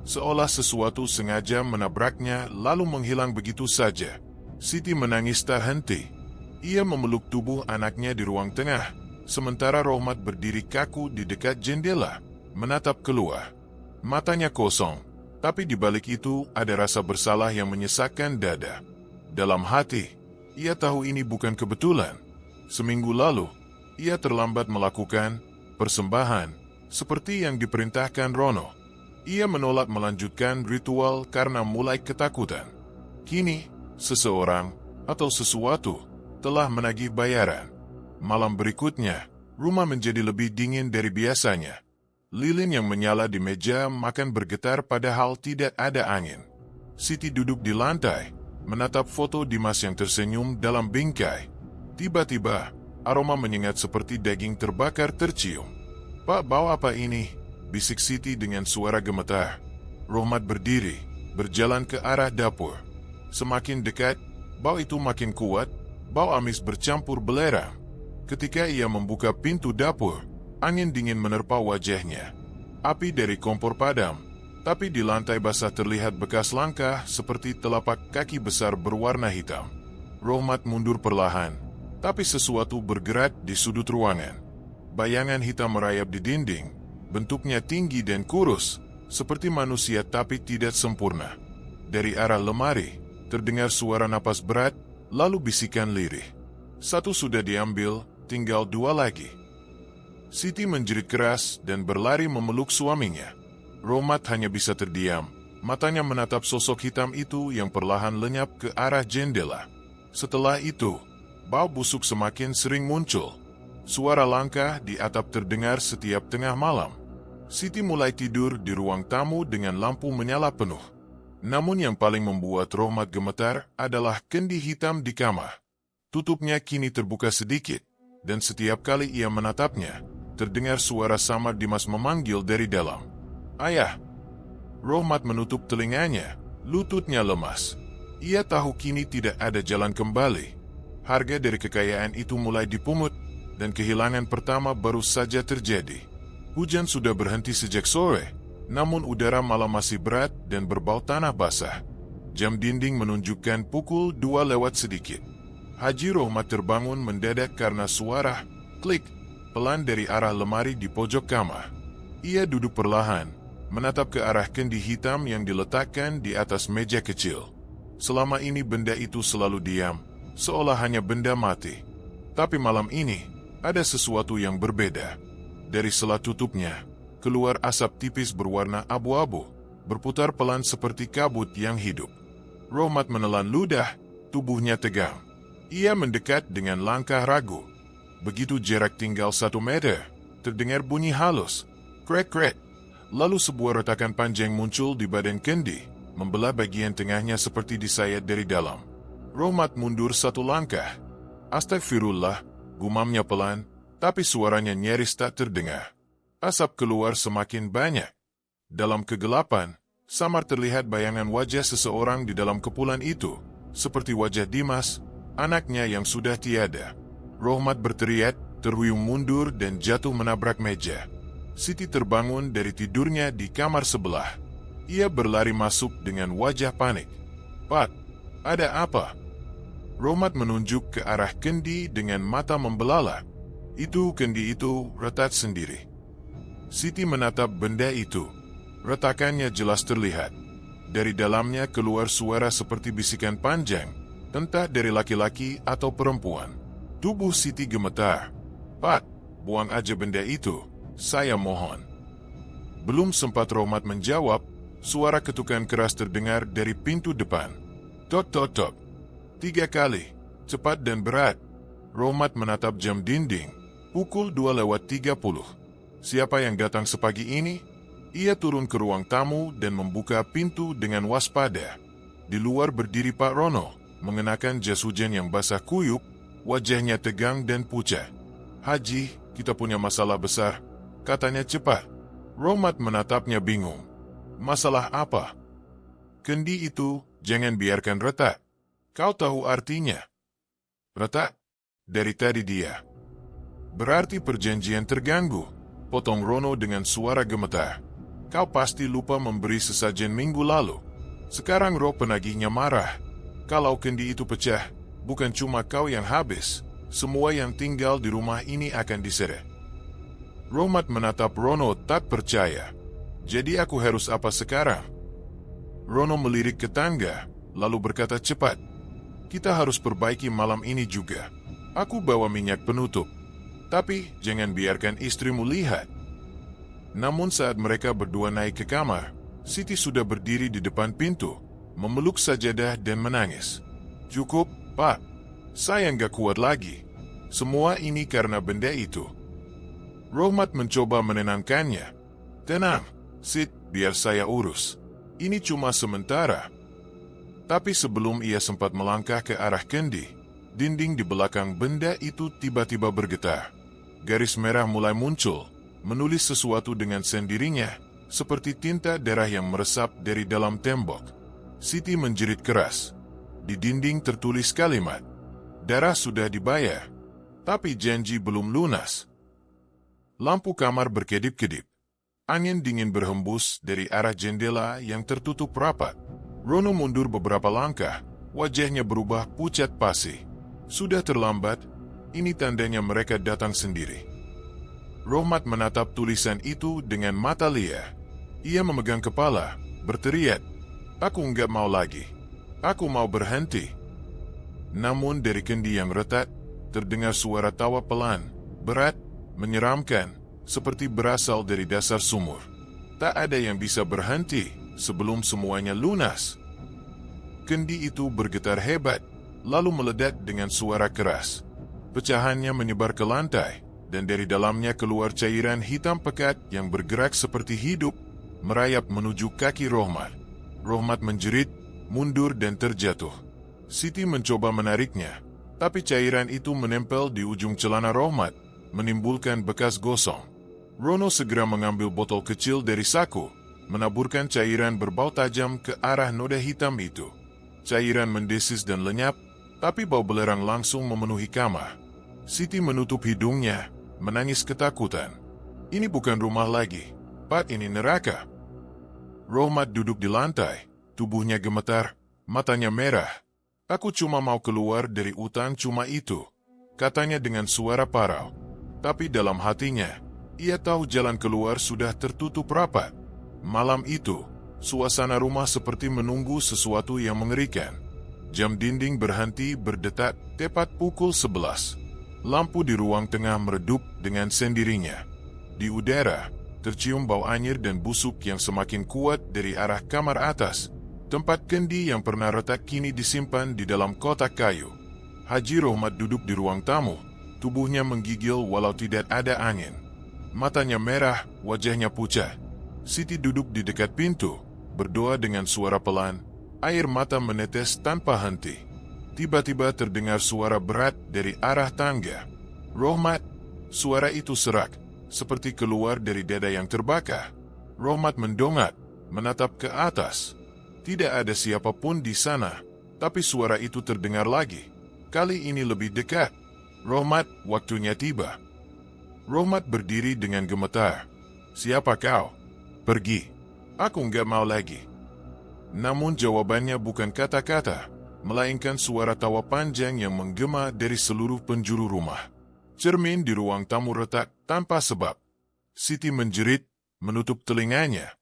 Seolah sesuatu sengaja menabraknya lalu menghilang begitu saja. Siti menangis tak henti. Ia memeluk tubuh anaknya di ruang tengah, sementara Rohmat berdiri kaku di dekat jendela, menatap keluar. Matanya kosong, tapi di balik itu ada rasa bersalah yang menyesakkan dada. Dalam hati, ia tahu ini bukan kebetulan. Seminggu lalu, ia terlambat melakukan persembahan seperti yang diperintahkan Rono. Ia menolak melanjutkan ritual karena mulai ketakutan. Kini, seseorang atau sesuatu telah menagih bayaran. Malam berikutnya, rumah menjadi lebih dingin dari biasanya. Lilin yang menyala di meja makan bergetar padahal tidak ada angin. Siti duduk di lantai, menatap foto Dimas yang tersenyum dalam bingkai. Tiba-tiba, aroma menyengat seperti daging terbakar tercium. "Pak, bau apa ini?" bisik Siti dengan suara gemetar. Rohmat berdiri, berjalan ke arah dapur. Semakin dekat, bau itu makin kuat, bau amis bercampur belerang. Ketika ia membuka pintu dapur, angin dingin menerpa wajahnya. Api dari kompor padam, tapi di lantai basah terlihat bekas langkah seperti telapak kaki besar berwarna hitam. Rohmat mundur perlahan, tapi sesuatu bergerak di sudut ruangan. Bayangan hitam merayap di dinding, bentuknya tinggi dan kurus, seperti manusia tapi tidak sempurna. Dari arah lemari, terdengar suara napas berat, lalu bisikan lirih. "Satu sudah diambil, tinggal 2 lagi." Siti menjerit keras dan berlari memeluk suaminya. Rohmat hanya bisa terdiam, matanya menatap sosok hitam itu yang perlahan lenyap ke arah jendela. Setelah itu, bau busuk semakin sering muncul. Suara langkah di atap terdengar setiap tengah malam. Siti mulai tidur di ruang tamu dengan lampu menyala penuh. Namun yang paling membuat Rohmat gemetar adalah kendi hitam di kamar. Tutupnya kini terbuka sedikit, dan setiap kali ia menatapnya, terdengar suara samar Dimas memanggil dari dalam. "Ayah!" Rohmat menutup telinganya, lututnya lemas. Ia tahu kini tidak ada jalan kembali. Harga dari kekayaan itu mulai dipungut, dan kehilangan pertama baru saja terjadi. Hujan sudah berhenti sejak sore, namun udara malam masih berat dan berbau tanah basah. Jam dinding menunjukkan pukul 2 lewat sedikit. Haji Rohmat terbangun mendadak karena suara klik pelan dari arah lemari di pojok kamar. Ia duduk perlahan, menatap ke arah kendi hitam yang diletakkan di atas meja kecil. Selama ini benda itu selalu diam, seolah hanya benda mati. Tapi malam ini, ada sesuatu yang berbeda. Dari sela tutupnya, keluar asap tipis berwarna abu-abu, berputar pelan seperti kabut yang hidup. Rohmat menelan ludah, tubuhnya tegang. Ia mendekat dengan langkah ragu. Begitu jarak tinggal 1 meter, terdengar bunyi halus, krek-krek. Lalu sebuah retakan panjang muncul di badan kendi, membelah bagian tengahnya seperti disayat dari dalam. Rohmat mundur 1 langkah. "Astagfirullah," gumamnya pelan, tapi suaranya nyaris tak terdengar. Asap keluar semakin banyak. Dalam kegelapan, samar terlihat bayangan wajah seseorang di dalam kepulan itu, seperti wajah Dimas, anaknya yang sudah tiada. Rohmat berteriak, terhuyung mundur dan jatuh menabrak meja. Siti terbangun dari tidurnya di kamar sebelah. Ia berlari masuk dengan wajah panik. "Pat, ada apa?" Rohmat menunjuk ke arah kendi dengan mata membelalak. "Itu kendi itu retak sendiri." Siti menatap benda itu. Retakannya jelas terlihat. Dari dalamnya keluar suara seperti bisikan panjang, entah dari laki-laki atau perempuan. Tubuh Siti gemetar. "Pat, buang aja benda itu, saya mohon." Belum sempat Rohmat menjawab, suara ketukan keras terdengar dari pintu depan. Tok tok tok. 3 kali, cepat dan berat. Rohmat menatap jam dinding. Pukul 2:30. Siapa yang datang sepagi ini? Ia turun ke ruang tamu dan membuka pintu dengan waspada. Di luar berdiri Pak Rono, mengenakan jas hujan yang basah kuyup, wajahnya tegang dan pucat. "Haji, kita punya masalah besar," katanya cepat. Rohmat menatapnya bingung. "Masalah apa?" "Kendi itu, jangan biarkan retak." "Kau tahu artinya?" "Retak?" "Dari tadi dia." "Berarti perjanjian terganggu," potong Rono dengan suara gemetar. "Kau pasti lupa memberi sesajen minggu lalu. Sekarang roh penagihnya marah. Kalau kendi itu pecah, bukan cuma kau yang habis, semua yang tinggal di rumah ini akan diseret." Rohmat menatap Rono tak percaya. "Jadi aku harus apa sekarang?" Rono melirik ke tangga, lalu berkata cepat, "Kita harus perbaiki malam ini juga. Aku bawa minyak penutup. Tapi jangan biarkan istrimu lihat." Namun saat mereka berdua naik ke kamar, Siti sudah berdiri di depan pintu, memeluk sajadah dan menangis. "Cukup, Pak. Saya nggak kuat lagi. Semua ini karena benda itu." Rohmat mencoba menenangkannya. "Tenang, Sit, biar saya urus. Ini cuma sementara." Tapi sebelum ia sempat melangkah ke arah kendi, dinding di belakang benda itu tiba-tiba bergetar. Garis merah mulai muncul, menulis sesuatu dengan sendirinya, seperti tinta darah yang meresap dari dalam tembok. Siti menjerit keras. Di dinding tertulis kalimat, "Darah sudah dibayar, tapi janji belum lunas." Lampu kamar berkedip-kedip. Angin dingin berhembus dari arah jendela yang tertutup rapat. Rono mundur beberapa langkah, wajahnya berubah pucat pasi. Sudah terlambat, ini tandanya mereka datang sendiri. Rohmat menatap tulisan itu dengan mata liar. Ia memegang kepala, berteriak, "Aku nggak mau lagi. Aku mau berhenti." Namun dari kendi yang retak, terdengar suara tawa pelan, berat, menyeramkan, seperti berasal dari dasar sumur. Tak ada yang bisa berhenti sebelum semuanya lunas. Kendi itu bergetar hebat, lalu meledak dengan suara keras. Pecahannya menyebar ke lantai, dan dari dalamnya keluar cairan hitam pekat yang bergerak seperti hidup, merayap menuju kaki Rohmat. Rohmat menjerit, mundur dan terjatuh. Siti mencoba menariknya, tapi cairan itu menempel di ujung celana Rohmat, menimbulkan bekas gosong. Rono segera mengambil botol kecil dari saku, menaburkan cairan berbau tajam ke arah noda hitam itu. Cairan mendesis dan lenyap, tapi bau belerang langsung memenuhi kamar. Siti menutup hidungnya, menangis ketakutan. Ini bukan rumah lagi, Pat, ini neraka. Rohmat duduk di lantai, tubuhnya gemetar, matanya merah. "Aku cuma mau keluar dari hutan cuma itu," katanya dengan suara parau. Tapi dalam hatinya, ia tahu jalan keluar sudah tertutup rapat. Malam itu, suasana rumah seperti menunggu sesuatu yang mengerikan. Jam dinding berhenti berdetak tepat pukul 11. Lampu di ruang tengah meredup dengan sendirinya. Di udara, tercium bau anyir dan busuk yang semakin kuat dari arah kamar atas. Tempat kendi yang pernah retak kini disimpan di dalam kotak kayu. Haji Rohmat duduk di ruang tamu, tubuhnya menggigil walau tidak ada angin. Matanya merah, wajahnya pucat. Siti duduk di dekat pintu, berdoa dengan suara pelan, air mata menetes tanpa henti. Tiba-tiba terdengar suara berat dari arah tangga. "Rohmat!" Suara itu serak, seperti keluar dari dada yang terbakar. Rohmat mendongak, menatap ke atas. Tidak ada siapapun di sana, tapi suara itu terdengar lagi. Kali ini lebih dekat. Rohmat, waktunya tiba. Rohmat berdiri dengan gemetar. Siapa kau? Pergi. Aku nggak mau lagi. Namun jawabannya bukan kata-kata, melainkan suara tawa panjang yang menggema dari seluruh penjuru rumah. Cermin di ruang tamu retak tanpa sebab. Siti menjerit, menutup telinganya.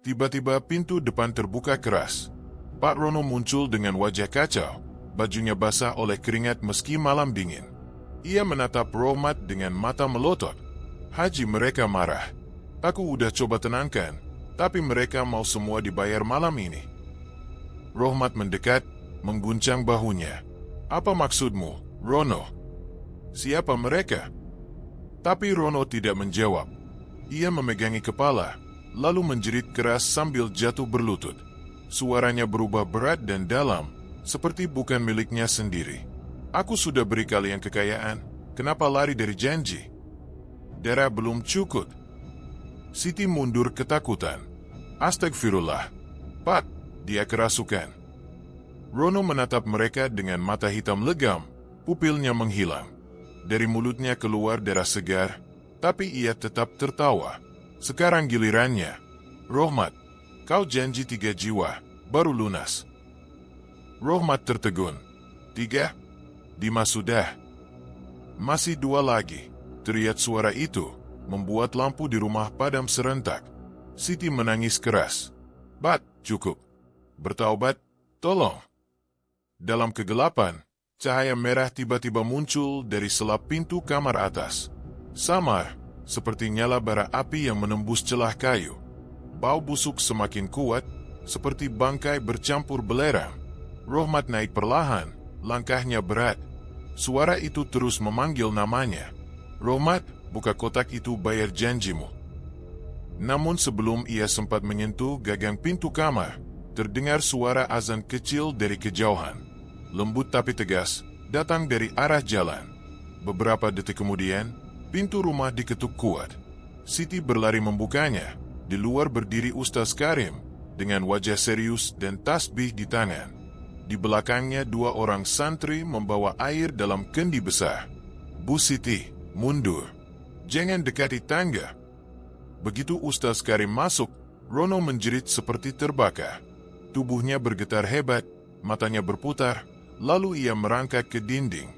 Tiba-tiba pintu depan terbuka keras. Pak Rono muncul dengan wajah kacau, bajunya basah oleh keringat meski malam dingin. Ia menatap Rohmat dengan mata melotot. Haji, mereka marah. Aku udah coba tenangkan, tapi mereka mau semua dibayar malam ini. Rohmat mendekat, mengguncang bahunya. Apa maksudmu, Rono? Siapa mereka? Tapi Rono tidak menjawab. Ia memegangi kepala, lalu menjerit keras sambil jatuh berlutut. Suaranya berubah berat dan dalam, seperti bukan miliknya sendiri. Aku sudah beri kalian kekayaan, kenapa lari dari janji? Darah belum cukup. Siti mundur ketakutan. Astagfirullah. Pak, dia kerasukan. Rono menatap mereka dengan mata hitam legam, pupilnya menghilang. Dari mulutnya keluar darah segar, tapi ia tetap tertawa. Sekarang gilirannya. Rohmat, kau janji 3 jiwa, baru lunas. Rohmat tertegun. 3? 5 sudah. Masih 2 lagi. Teriak suara itu membuat lampu di rumah padam serentak. Siti menangis keras. Bat, cukup. Bertaubat, tolong. Dalam kegelapan, cahaya merah tiba-tiba muncul dari selap pintu kamar atas. Samar, seperti nyala bara api yang menembus celah kayu. Bau busuk semakin kuat, seperti bangkai bercampur belerang. Rohmat naik perlahan, langkahnya berat. Suara itu terus memanggil namanya. Rohmat, buka kotak itu, bayar janjimu. Namun sebelum ia sempat menyentuh gagang pintu kamar, terdengar suara azan kecil dari kejauhan. Lembut tapi tegas, datang dari arah jalan. Beberapa detik kemudian, pintu rumah diketuk kuat. Siti berlari membukanya. Di luar berdiri Ustaz Karim, dengan wajah serius dan tasbih di tangan. Di belakangnya 2 orang santri membawa air dalam kendi besar. Bu Siti, mundur. Jangan dekati tangga. Begitu Ustaz Karim masuk, Rono menjerit seperti terbakar. Tubuhnya bergetar hebat, matanya berputar, lalu ia merangkak ke dinding.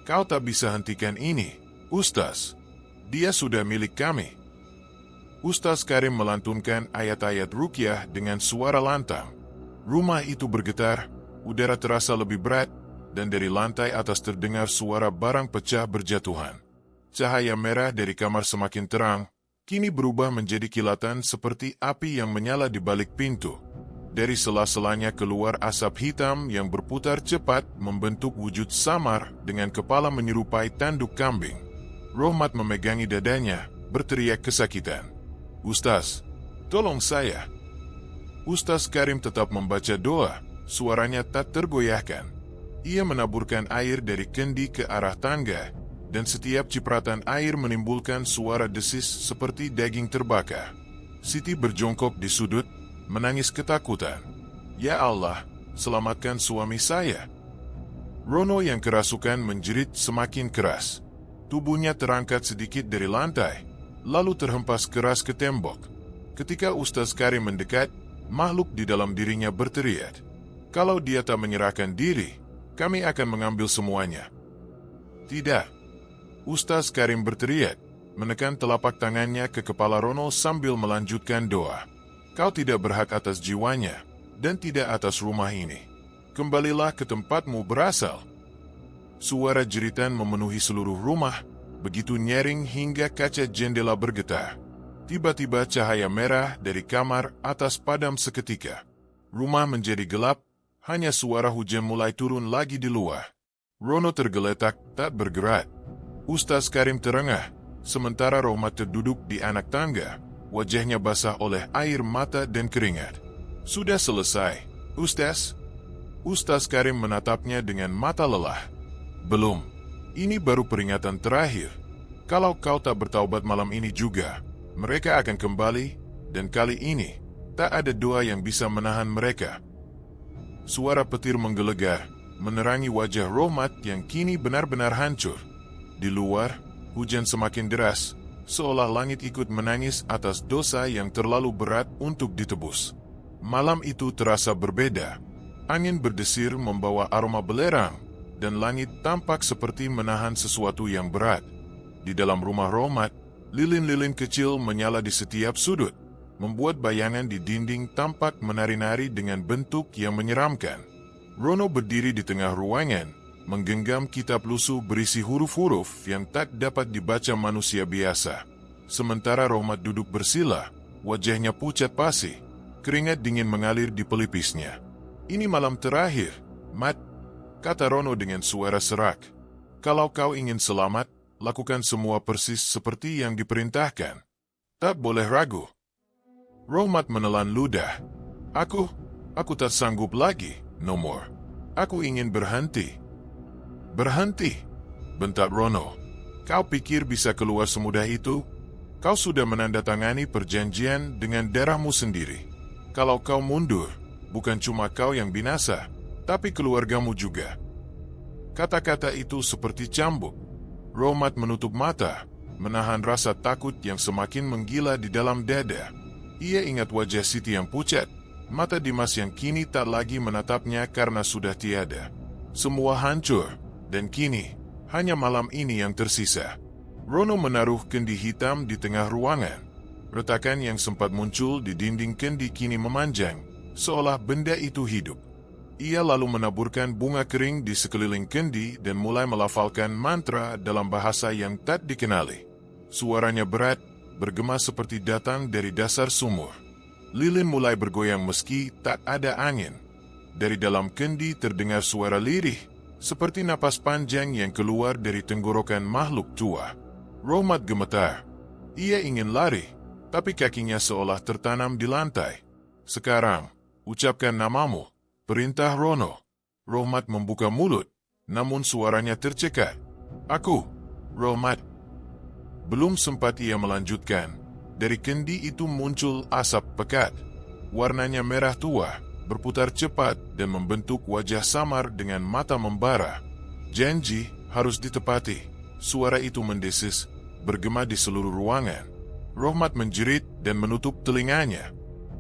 Kau tak bisa hentikan ini, Ustaz. Dia sudah milik kami. Ustaz Karim melantunkan ayat-ayat ruqyah dengan suara lantang. Rumah itu bergetar, udara terasa lebih berat, dan dari lantai atas terdengar suara barang pecah berjatuhan. Cahaya merah dari kamar semakin terang, kini berubah menjadi kilatan seperti api yang menyala di balik pintu. Dari sela-selanya keluar asap hitam yang berputar cepat membentuk wujud samar dengan kepala menyerupai tanduk kambing. Rohmat memegangi dadanya, berteriak kesakitan. Ustaz, tolong saya. Ustaz Karim tetap membaca doa, suaranya tak tergoyahkan. Ia menaburkan air dari kendi ke arah tangga, dan setiap cipratan air menimbulkan suara desis seperti daging terbakar. Siti berjongkok di sudut, menangis ketakutan. Ya Allah, selamatkan suami saya. Rono yang kerasukan menjerit semakin keras. Tubuhnya terangkat sedikit dari lantai, lalu terhempas keras ke tembok. Ketika Ustaz Karim mendekat, makhluk di dalam dirinya berteriak. Kalau dia tak menyerahkan diri, kami akan mengambil semuanya. Tidak. Ustaz Karim berteriak, menekan telapak tangannya ke kepala Rono sambil melanjutkan doa. Kau tidak berhak atas jiwanya, dan tidak atas rumah ini. Kembalilah ke tempatmu berasal. Suara jeritan memenuhi seluruh rumah, begitu nyaring hingga kaca jendela bergetar. Tiba-tiba cahaya merah dari kamar atas padam seketika. Rumah menjadi gelap, hanya suara hujan mulai turun lagi di luar. Rono tergeletak, tak bergerak. Ustaz Karim terengah, sementara Rohmat terduduk di anak tangga, wajahnya basah oleh air mata dan keringat. Sudah selesai, Ustaz? Ustaz Karim menatapnya dengan mata lelah. Belum. Ini baru peringatan terakhir. Kalau kau tak bertaubat malam ini juga, mereka akan kembali, dan kali ini tak ada doa yang bisa menahan mereka. Suara petir menggelegar, menerangi wajah Rohmat yang kini benar-benar hancur. Di luar, hujan semakin deras, seolah langit ikut menangis atas dosa yang terlalu berat untuk ditebus. Malam itu terasa berbeda. Angin berdesir membawa aroma belerang, dan langit tampak seperti menahan sesuatu yang berat. Di dalam rumah Rohmat, lilin-lilin kecil menyala di setiap sudut, membuat bayangan di dinding tampak menari-nari dengan bentuk yang menyeramkan. Rono berdiri di tengah ruangan, menggenggam kitab lusuh berisi huruf-huruf yang tak dapat dibaca manusia biasa. Sementara Rohmat duduk bersila, wajahnya pucat pasi, keringat dingin mengalir di pelipisnya. "Ini malam terakhir, Mat," kata Rono dengan suara serak. "Kalau kau ingin selamat, lakukan semua persis seperti yang diperintahkan. Tak boleh ragu." Rohmat menelan ludah. Aku tak sanggup lagi, no more. Aku ingin berhenti." "Berhenti?" bentak Rono. "Kau pikir bisa keluar semudah itu? Kau sudah menandatangani perjanjian dengan darahmu sendiri. Kalau kau mundur, bukan cuma kau yang binasa, tapi keluargamu juga." Kata-kata itu seperti cambuk. Rohmat menutup mata, menahan rasa takut yang semakin menggila di dalam dada. Ia ingat wajah Siti yang pucat, mata Dimas yang kini tak lagi menatapnya karena sudah tiada. Semua hancur, dan kini hanya malam ini yang tersisa. Rono menaruh kendi hitam di tengah ruangan. Retakan yang sempat muncul di dinding kendi kini memanjang, seolah benda itu hidup. Ia lalu menaburkan bunga kering di sekeliling kendi dan mulai melafalkan mantra dalam bahasa yang tak dikenali. Suaranya berat, bergema seperti datang dari dasar sumur. Lilin mulai bergoyang meski tak ada angin. Dari dalam kendi terdengar suara lirih, seperti napas panjang yang keluar dari tenggorokan makhluk tua. Rohmat gemetar. Ia ingin lari, tapi kakinya seolah tertanam di lantai. "Sekarang, ucapkan namamu," perintah Rono. Rohmat membuka mulut, namun suaranya tercekat. "Aku, Rohmat." Belum sempat ia melanjutkan, dari kendi itu muncul asap pekat. Warnanya merah tua, berputar cepat dan membentuk wajah samar dengan mata membara. "Janji harus ditepati," suara itu mendesis, bergema di seluruh ruangan. Rohmat menjerit dan menutup telinganya.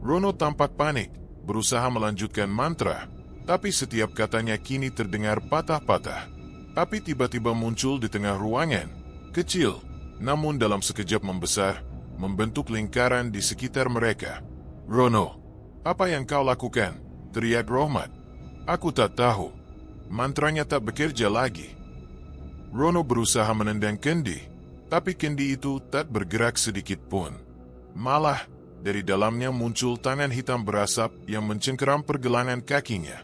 Rono tampak panik, berusaha melanjutkan mantra, tapi setiap katanya kini terdengar patah-patah. Api tiba-tiba muncul di tengah ruangan, kecil, namun dalam sekejap membesar, membentuk lingkaran di sekitar mereka. "Rono, apa yang kau lakukan?" teriak Rohmat. "Aku tak tahu." Mantranya tak bekerja lagi. Rono berusaha menendang kendi, tapi kendi itu tak bergerak sedikit pun. Malah, dari dalamnya muncul tangan hitam berasap yang mencengkeram pergelangan kakinya.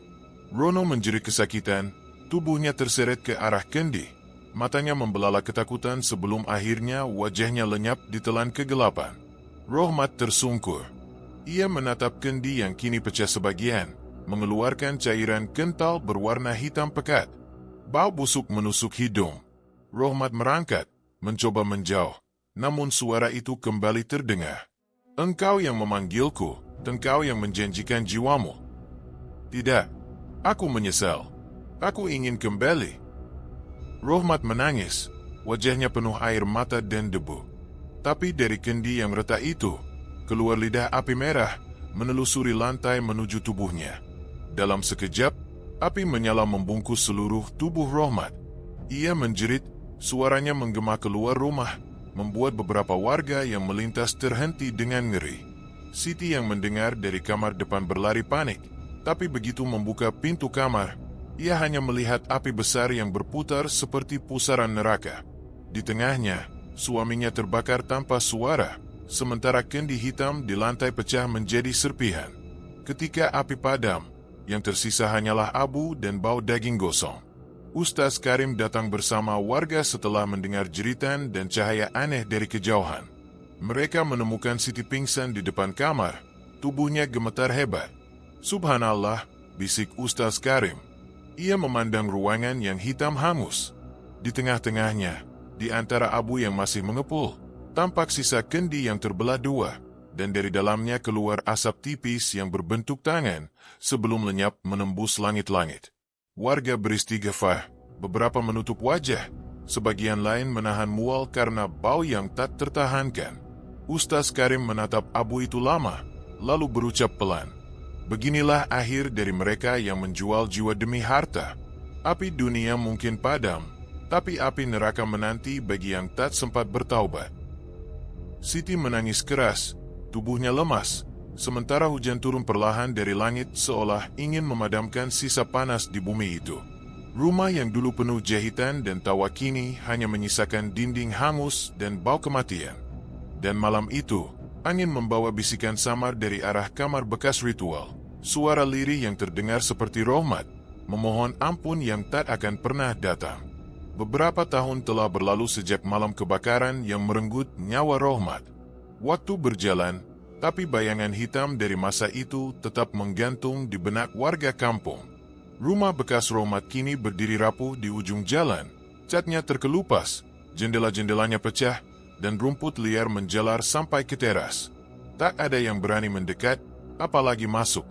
Rono menjerit kesakitan, tubuhnya terseret ke arah kendi. Matanya membelalak ketakutan sebelum akhirnya wajahnya lenyap ditelan kegelapan. Rohmat tersungkur. Ia menatap kendi yang kini pecah sebagian, mengeluarkan cairan kental berwarna hitam pekat. Bau busuk menusuk hidung. Rohmat merangkat, mencoba menjauh, namun suara itu kembali terdengar. "Engkau yang memanggilku, engkau yang menjanjikan jiwamu." "Tidak, aku menyesal. Aku ingin kembali." Rohmat menangis, wajahnya penuh air mata dan debu. Tapi dari kendi yang retak itu, keluar lidah api merah, menelusuri lantai menuju tubuhnya. Dalam sekejap, api menyala membungkus seluruh tubuh Rohmat. Ia menjerit, suaranya menggema keluar rumah, membuat beberapa warga yang melintas terhenti dengan ngeri. Siti yang mendengar dari kamar depan berlari panik, tapi begitu membuka pintu kamar, ia hanya melihat api besar yang berputar seperti pusaran neraka. Di tengahnya, suaminya terbakar tanpa suara, sementara kendi hitam di lantai pecah menjadi serpihan. Ketika api padam, yang tersisa hanyalah abu dan bau daging gosong. Ustaz Karim datang bersama warga setelah mendengar jeritan dan cahaya aneh dari kejauhan. Mereka menemukan Siti pingsan di depan kamar, tubuhnya gemetar hebat. "Subhanallah," bisik Ustaz Karim. Ia memandang ruangan yang hitam hangus. Di tengah-tengahnya, di antara abu yang masih mengepul, tampak sisa kendi yang terbelah dua, dan dari dalamnya keluar asap tipis yang berbentuk tangan sebelum lenyap menembus langit-langit. Warga beristighfar, beberapa menutup wajah, sebagian lain menahan mual karena bau yang tak tertahankan. Ustaz Karim menatap abu itu lama, lalu berucap pelan, "Beginilah akhir dari mereka yang menjual jiwa demi harta. Api dunia mungkin padam, tapi api neraka menanti bagi yang tak sempat bertaubat." Siti menangis keras, tubuhnya lemas, sementara hujan turun perlahan dari langit seolah ingin memadamkan sisa panas di bumi itu. Rumah yang dulu penuh jahitan dan tawa kini hanya menyisakan dinding hangus dan bau kematian. Dan malam itu, angin membawa bisikan samar dari arah kamar bekas ritual. Suara lirih yang terdengar seperti rahmat, memohon ampun yang tak akan pernah datang. Beberapa tahun telah berlalu sejak malam kebakaran yang merenggut nyawa Rohmat. Waktu berjalan, tapi bayangan hitam dari masa itu tetap menggantung di benak warga kampung. Rumah bekas Rohmat kini berdiri rapuh di ujung jalan. Catnya terkelupas, jendela-jendelanya pecah, dan rumput liar menjalar sampai ke teras. Tak ada yang berani mendekat, apalagi masuk.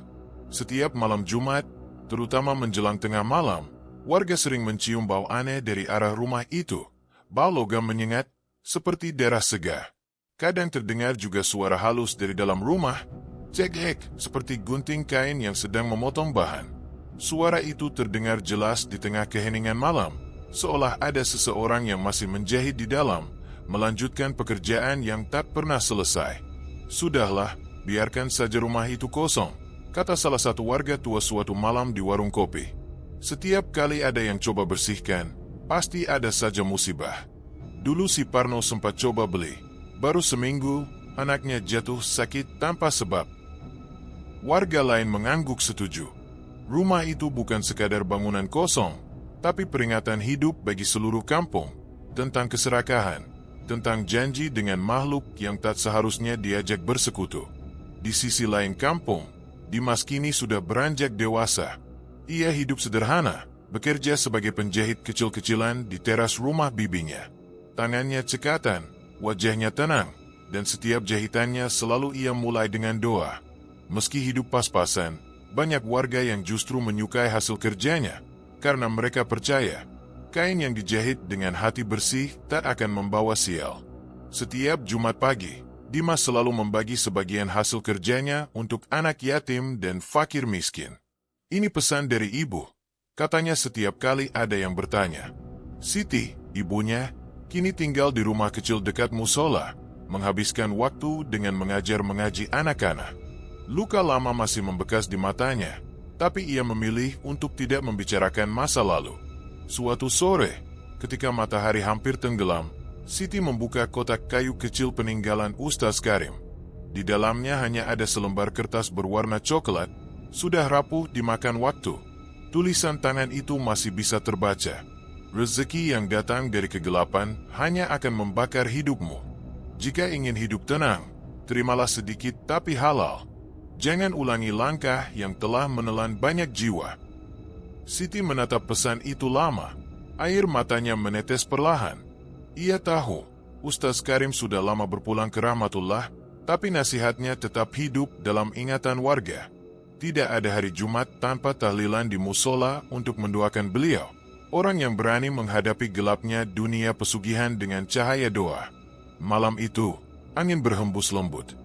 Setiap malam Jumat, terutama menjelang tengah malam, warga sering mencium bau aneh dari arah rumah itu. Bau logam menyengat, seperti darah segar. Kadang terdengar juga suara halus dari dalam rumah, cek-ek, seperti gunting kain yang sedang memotong bahan. Suara itu terdengar jelas di tengah keheningan malam, seolah ada seseorang yang masih menjahit di dalam, melanjutkan pekerjaan yang tak pernah selesai. "Sudahlah, biarkan saja rumah itu kosong," kata salah satu warga tua suatu malam di warung kopi. "Setiap kali ada yang coba bersihkan, pasti ada saja musibah. Dulu si Parno sempat coba beli. Baru seminggu, anaknya jatuh sakit tanpa sebab." Warga lain mengangguk setuju. Rumah itu bukan sekadar bangunan kosong, tapi peringatan hidup bagi seluruh kampung, tentang keserakahan, tentang janji dengan makhluk yang tak seharusnya diajak bersekutu. Di sisi lain kampung, Dimas kini sudah beranjak dewasa. Ia hidup sederhana, bekerja sebagai penjahit kecil-kecilan di teras rumah bibinya. Tangannya cekatan, wajahnya tenang, dan setiap jahitannya selalu ia mulai dengan doa. Meski hidup pas-pasan, banyak warga yang justru menyukai hasil kerjanya, karena mereka percaya, kain yang dijahit dengan hati bersih tak akan membawa sial. Setiap Jumat pagi, Dimas selalu membagi sebagian hasil kerjanya untuk anak yatim dan fakir miskin. "Ini pesan dari ibu," katanya setiap kali ada yang bertanya. Siti, ibunya, kini tinggal di rumah kecil dekat musola, menghabiskan waktu dengan mengajar mengaji anak-anak. Luka lama masih membekas di matanya, tapi ia memilih untuk tidak membicarakan masa lalu. Suatu sore, ketika matahari hampir tenggelam, Siti membuka kotak kayu kecil peninggalan Ustaz Karim. Di dalamnya hanya ada selembar kertas berwarna coklat, sudah rapuh dimakan waktu. Tulisan tangan itu masih bisa terbaca. "Rezeki yang datang dari kegelapan hanya akan membakar hidupmu. Jika ingin hidup tenang, terimalah sedikit tapi halal. Jangan ulangi langkah yang telah menelan banyak jiwa." Siti menatap pesan itu lama. Air matanya menetes perlahan. Ia tahu, Ustaz Karim sudah lama berpulang ke rahmatullah, tapi nasihatnya tetap hidup dalam ingatan warga. Tidak ada hari Jumat tanpa tahlilan di musola untuk mendoakan beliau, orang yang berani menghadapi gelapnya dunia pesugihan dengan cahaya doa. Malam itu, angin berhembus lembut.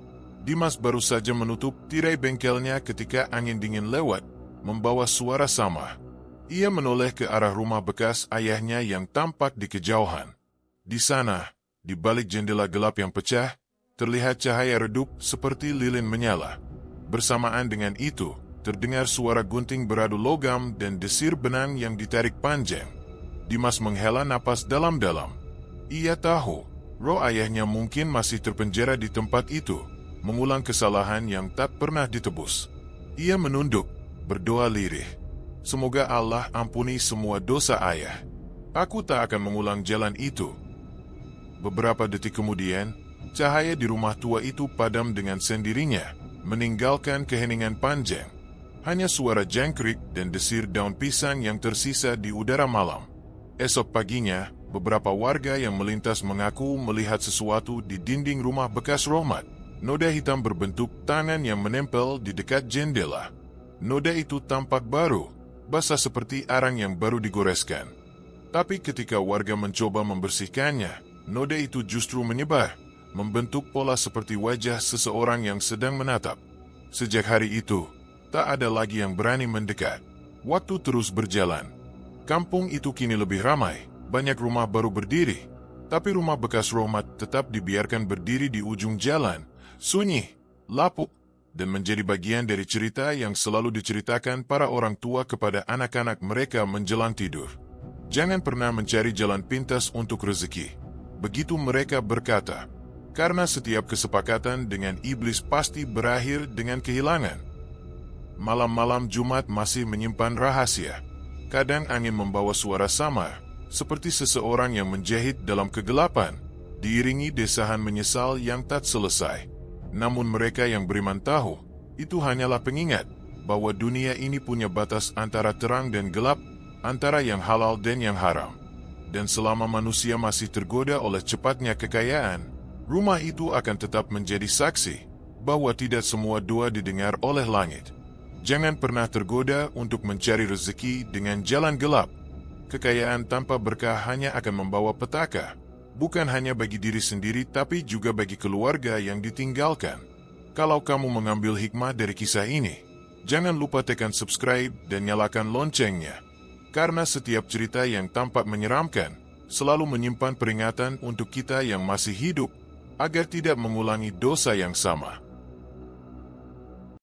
Dimas baru saja menutup tirai bengkelnya ketika angin dingin lewat, membawa suara sama. Ia menoleh ke arah rumah bekas ayahnya yang tampak di kejauhan. Di sana, di balik jendela gelap yang pecah, terlihat cahaya redup seperti lilin menyala. Bersamaan dengan itu, terdengar suara gunting beradu logam dan desir benang yang ditarik panjang. Dimas menghela napas dalam-dalam. Ia tahu, roh ayahnya mungkin masih terpenjara di tempat itu, mengulang kesalahan yang tak pernah ditebus. Ia menunduk, berdoa lirih. "Semoga Allah ampuni semua dosa ayah. Aku tak akan mengulang jalan itu." Beberapa detik kemudian, cahaya di rumah tua itu padam dengan sendirinya, meninggalkan keheningan panjang. Hanya suara jangkrik dan desir daun pisang yang tersisa di udara malam. Esok paginya, beberapa warga yang melintas mengaku melihat sesuatu di dinding rumah bekas Rohmat. Noda hitam berbentuk tangan yang menempel di dekat jendela. Noda itu tampak baru, basah seperti arang yang baru digoreskan. Tapi ketika warga mencoba membersihkannya, noda itu justru menyebar, membentuk pola seperti wajah seseorang yang sedang menatap. Sejak hari itu, tak ada lagi yang berani mendekat. Waktu terus berjalan. Kampung itu kini lebih ramai, banyak rumah baru berdiri, tapi rumah bekas Rohmat tetap dibiarkan berdiri di ujung jalan, sunyi, lapuk, dan menjadi bagian dari cerita yang selalu diceritakan para orang tua kepada anak-anak mereka menjelang tidur. Jangan pernah mencari jalan pintas untuk rezeki. Begitu mereka berkata, karena setiap kesepakatan dengan iblis pasti berakhir dengan kehilangan. Malam-malam Jumat masih menyimpan rahasia. Kadang angin membawa suara samar, seperti seseorang yang menjahit dalam kegelapan, diiringi desahan menyesal yang tak selesai. Namun mereka yang beriman tahu, itu hanyalah pengingat bahwa dunia ini punya batas antara terang dan gelap, antara yang halal dan yang haram. Dan selama manusia masih tergoda oleh cepatnya kekayaan, rumah itu akan tetap menjadi saksi bahwa tidak semua doa didengar oleh langit. Jangan pernah tergoda untuk mencari rezeki dengan jalan gelap. Kekayaan tanpa berkah hanya akan membawa petaka, bukan hanya bagi diri sendiri tapi juga bagi keluarga yang ditinggalkan. Kalau kamu mengambil hikmah dari kisah ini, jangan lupa tekan subscribe dan nyalakan loncengnya. Karena setiap cerita yang tampak menyeramkan, selalu menyimpan peringatan untuk kita yang masih hidup, agar tidak mengulangi dosa yang sama.